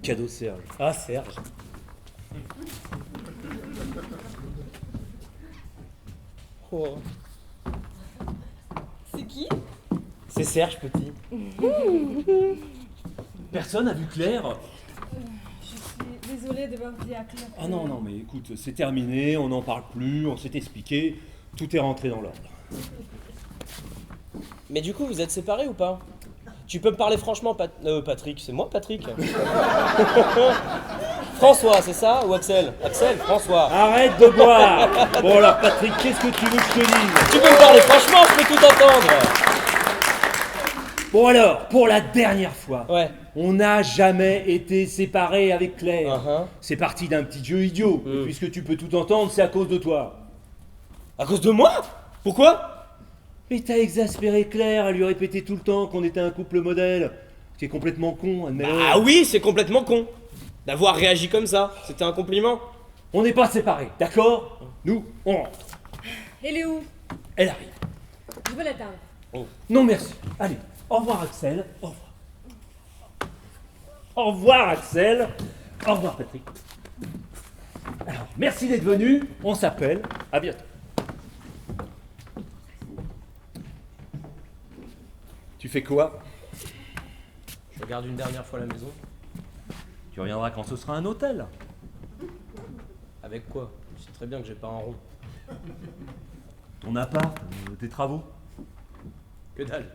Cadeau Serge. Ah, Serge. Oh. C'est qui? C'est Serge, petit. Personne a vu Claire? Je suis désolée de vous dire à Claire. Ah non, non, mais écoute, c'est terminé, on n'en parle plus, on s'est expliqué, tout est rentré dans l'ordre. Mais du coup, vous êtes séparés ou pas? Tu peux me parler franchement, Patrick. C'est moi, Patrick? François, c'est ça? Ou Axel? Axel, François. Arrête de boire! Bon alors Patrick, qu'est-ce que tu veux que je te dise? Tu peux me parler franchement, je peux tout entendre. Bon alors, pour la dernière fois, Ouais. on n'a jamais été séparés avec Claire. Uh-huh. C'est parti d'un petit jeu idiot, et puisque tu peux tout entendre, c'est à cause de toi. À cause de moi? Pourquoi? Mais t'as exaspéré Claire à lui répéter tout le temps qu'on était un couple modèle. C'est complètement con, admets-le. Ah oui, c'est complètement con. D'avoir réagi comme ça. C'était un compliment. On n'est pas séparés, d'accord? Nous, on rentre. Elle est où? Elle arrive. Je veux l'attendre. Non merci. Allez, au revoir Axel. Au revoir. Au revoir Axel. Au revoir Patrick. Alors, merci d'être venu. On s'appelle. À bientôt. Tu fais quoi? Je regarde une dernière fois la maison. Tu reviendras quand ce sera un hôtel. Avec quoi? Je sais très bien que j'ai pas un rond. Ton appart, tes travaux. Que dalle.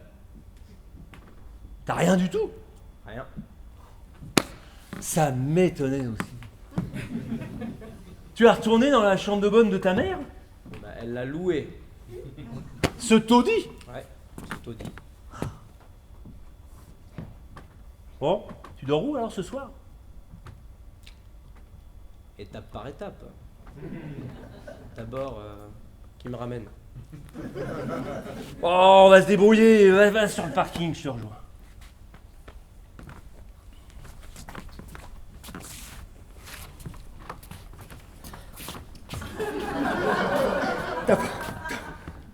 T'as rien du tout. Rien. Ça m'étonnait aussi. Tu as retourné dans la chambre de bonne de ta mère? Bah, elle l'a loué. Ce taudis? Ouais, c'est tout dit. Bon, tu dors où alors ce soir? Étape par étape. D'abord, qui me ramène? Oh, on va se débrouiller. Va sur le parking, je te rejoins.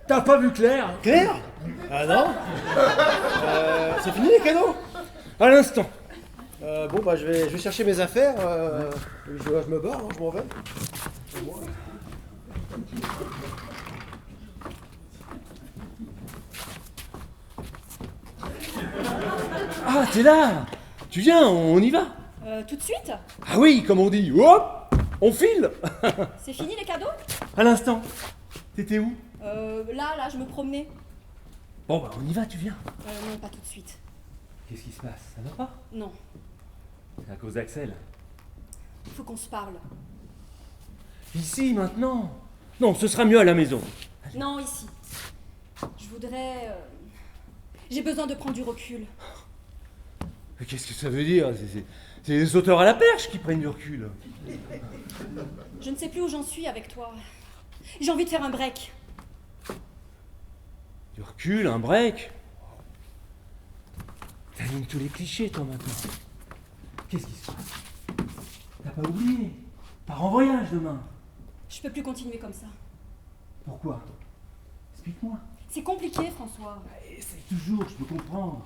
T'as pas vu Claire? Claire? Ah non? C'est fini les cadeaux? À l'instant. Bon bah je vais chercher mes affaires. Je me barre, hein, je m'en vais. Ah, t'es là. Tu viens, on y va. Tout de suite? Ah oui, comme on dit. Hop, on file. C'est fini les cadeaux? À l'instant. T'étais où? Là, je me promenais. Bon bah on y va, tu viens. Non, pas tout de suite. Qu'est-ce qui se passe? Ça va pas? Non, C'est à cause d'Axel. il faut qu'on se parle. Ici, maintenant. Non, ce sera mieux à la maison. Non, ici. Je voudrais... J'ai besoin de prendre du recul. Mais qu'est-ce que ça veut dire? C'est les sauteurs à la perche qui prennent du recul. Je ne sais plus où j'en suis avec toi. J'ai envie de faire un break. Du recul, un break. T'animes tous les clichés, toi, maintenant. Qu'est-ce qui se passe? T'as pas oublié? Pars en voyage demain. Je peux plus continuer comme ça. Pourquoi? Explique-moi. C'est compliqué, François. Essaye toujours, je peux comprendre.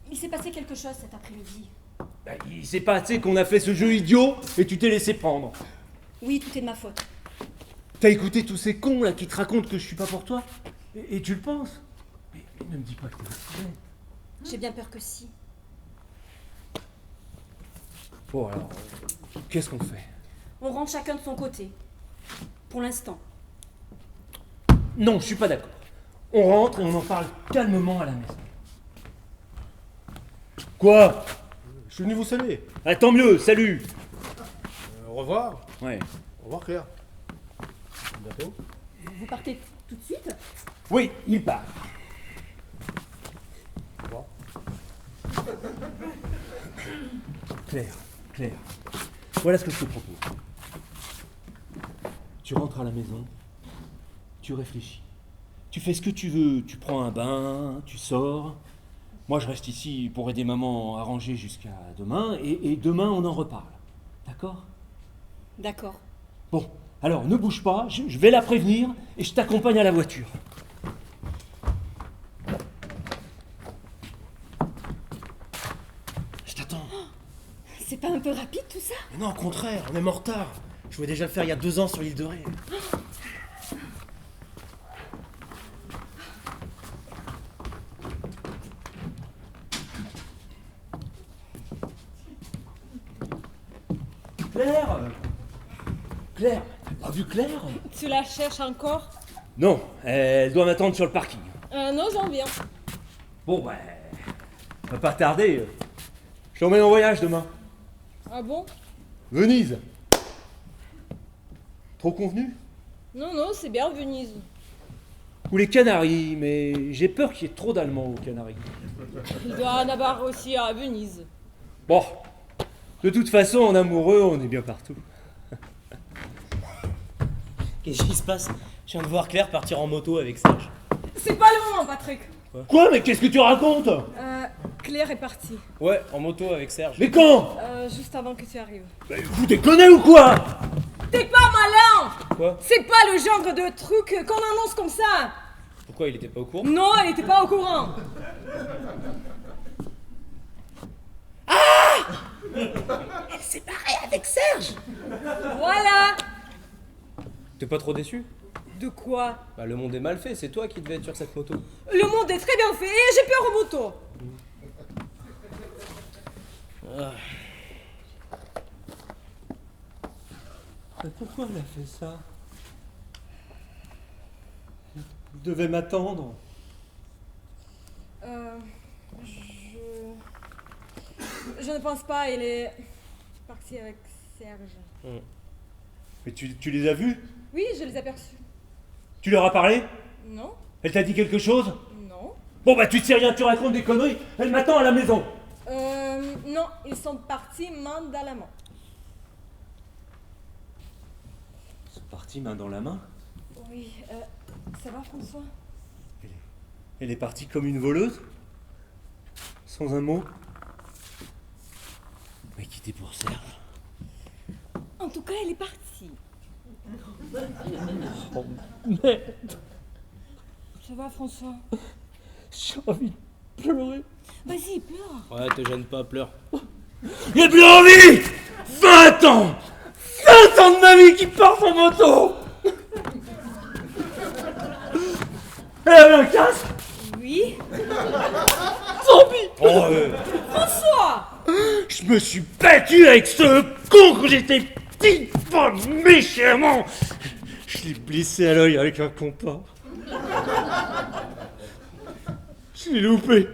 Il s'est passé quelque chose cet après-midi. Bah, il sait pas, tu sais, qu'on a fait ce jeu idiot et tu t'es laissé prendre. Oui, tout est de ma faute. T'as écouté tous ces cons là qui te racontent que je suis pas pour toi et tu le penses. Mais ne me dis pas que t'es bête. J'ai bien peur que si. Bon alors, qu'est-ce qu'on fait? On rentre chacun de son côté. Pour l'instant. Non, je suis pas d'accord. On rentre et on en parle calmement à la maison. Quoi? Je suis venu vous saluer. Ah, tant mieux, salut. Au revoir. Ouais. Au revoir, Claire. À bientôt. Vous partez tout de suite? Oui, il part. Au revoir. Claire, voilà ce que je te propose. Tu rentres à la maison, tu réfléchis. Tu fais ce que tu veux, tu prends un bain, tu sors. Moi, je reste ici pour aider maman à ranger jusqu'à demain, et demain, on en reparle. D'accord? D'accord. Bon, alors, ne bouge pas, je vais la prévenir, et je t'accompagne à la voiture. Je t'attends. C'est pas un peu rapide tout ça? Mais non, au contraire, on est en retard. Je voulais déjà le faire il y a 2 ans sur l'île de Ré. Claire, t'as pas vu Claire? Tu la cherches encore? Non, elle doit m'attendre sur le parking. Non, j'en viens. Bon, bah, va pas tarder. Je t'emmène en voyage demain. Ah bon? Venise. Trop convenu? Non, non, c'est bien Venise. Ou les Canaries, mais j'ai peur qu'il y ait trop d'Allemands aux Canaries. Il doit en avoir aussi à Venise. Bon, de toute façon, en amoureux, on est bien partout. Qu'est-ce qui se passe? Je viens de voir Claire partir en moto avec Serge. C'est pas le moment, Patrick. Quoi? Mais qu'est-ce que tu racontes? Claire est partie. Ouais, en moto avec Serge. Mais quand? Juste avant que tu arrives. Mais vous déconnez ou quoi? T'es pas malin! Quoi? C'est pas le genre de truc qu'on annonce comme ça! Pourquoi il était pas au courant? Non, elle était pas au courant! Elle s'est barrée avec Serge. Voilà! T'es pas trop déçu? De quoi? Bah le monde est mal fait, c'est toi qui devais être sur cette moto. Le monde est très bien fait et j'ai peur aux motos! Mais pourquoi elle a fait ça? Vous devez m'attendre. Je ne pense pas, elle est partie avec Serge. Mais tu les as vus? Oui, je les ai aperçus. Tu leur as parlé? Non? Elle t'a dit quelque chose? Non? Bon bah tu te sais rien, tu racontes des conneries. Elle m'attend à la maison. Non, ils sont partis main dans la main. Ils sont partis main dans la main. Oui, ça va François? Elle est partie comme une voleuse? Sans un mot? Mais quittée pour Serge. En tout cas, elle est partie. Oh merde, Ça va François? j'ai envie de pleurer. Vas-y, pleure. Ouais, te gêne pas, pleure. J'ai plus envie! 20 ans! 20 ans de ma vie qui part en moto! Elle avait un casque? Oui? Tant pis! Oh, François! Je me suis battu avec ce con quand j'étais petit, pas méchamment! Je l'ai blessé à l'œil avec un compas. Je l'ai loupé.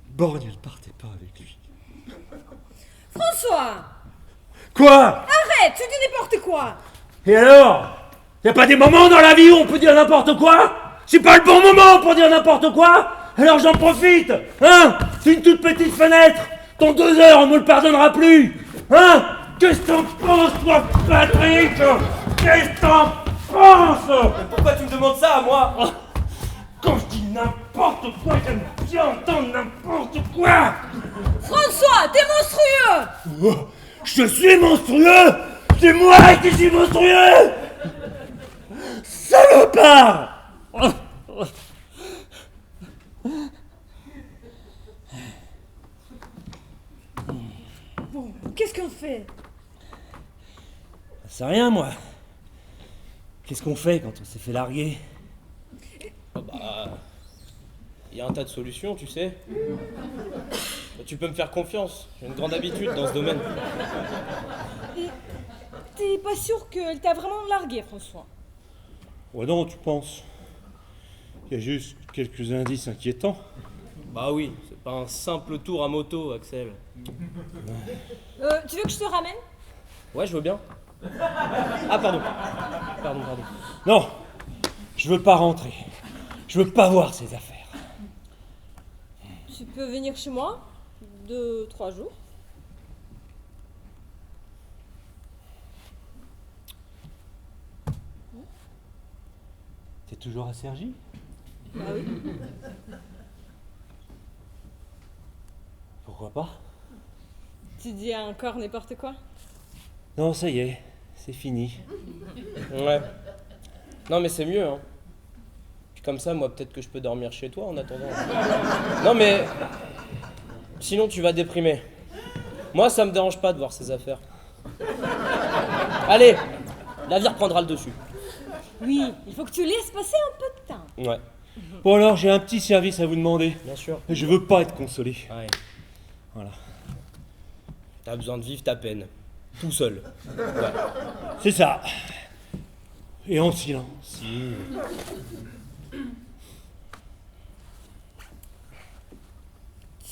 Borgne, elle partait pas avec lui. François! Quoi? Arrête, tu dis n'importe quoi! Et alors? Y a pas des moments dans la vie où on peut dire n'importe quoi? C'est pas le bon moment pour dire n'importe quoi? Alors j'en profite, hein? C'est une toute petite fenêtre. Dans 2 heures, on me le pardonnera plus. Hein? Qu'est-ce que t'en penses, toi, Patrick? Qu'est-ce que t'en penses? pourquoi tu me demandes ça à moi? Quand je dis n'importe quoi, j'aime bien entendre n'importe quoi. François, t'es monstrueux! Oh, je suis monstrueux. C'est moi qui suis monstrueux. Salopard! Qu'est-ce qu'on fait? C'est rien, moi. Qu'est-ce qu'on fait quand on s'est fait larguer? Il y a un tas de solutions, tu sais. Tu peux me faire confiance, j'ai une grande habitude dans ce domaine. Et t'es pas sûr qu'elle t'a vraiment largué, François? Ouais, non, tu penses? Il y a juste quelques indices inquiétants. Bah oui, c'est pas un simple tour à moto, Axel. Tu veux que je te ramène? Ouais, je veux bien. Ah, pardon. Pardon. Non, je veux pas rentrer. Je veux pas voir ces affaires. Tu peux venir chez moi 2-3 jours. T'es toujours à Cergy? Ah oui. Pourquoi pas? Tu dis encore n'importe quoi? Non, ça y est, c'est fini. Ouais. Non, mais c'est mieux, hein. Puis comme ça, moi, peut-être que je peux dormir chez toi en attendant. Non, mais... Sinon, tu vas déprimer. Moi, ça me dérange pas de voir ces affaires. Allez, la vie reprendra le dessus. Oui, il faut que tu laisses passer un peu de temps. Ouais, Bon alors, j'ai un petit service à vous demander. bien sûr. Je veux pas être consolé. Ouais. Voilà. T'as besoin de vivre ta peine. Tout seul. Ouais. C'est ça. Et en silence.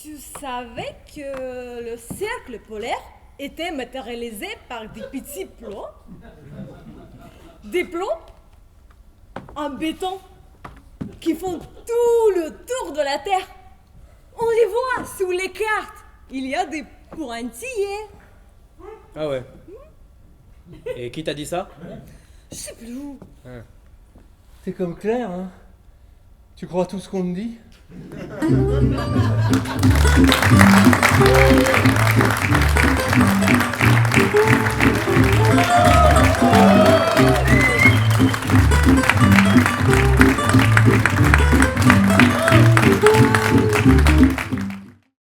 Tu savais que le cercle polaire était matérialisé par des petits plots? Des plots en béton qui font tout le tour de la Terre. On les voit sous les cartes. Il y a des pointillés. Ah ouais. Et qui t'a dit ça? Je sais plus. T'es comme Claire, hein? Tu crois tout ce qu'on te dit?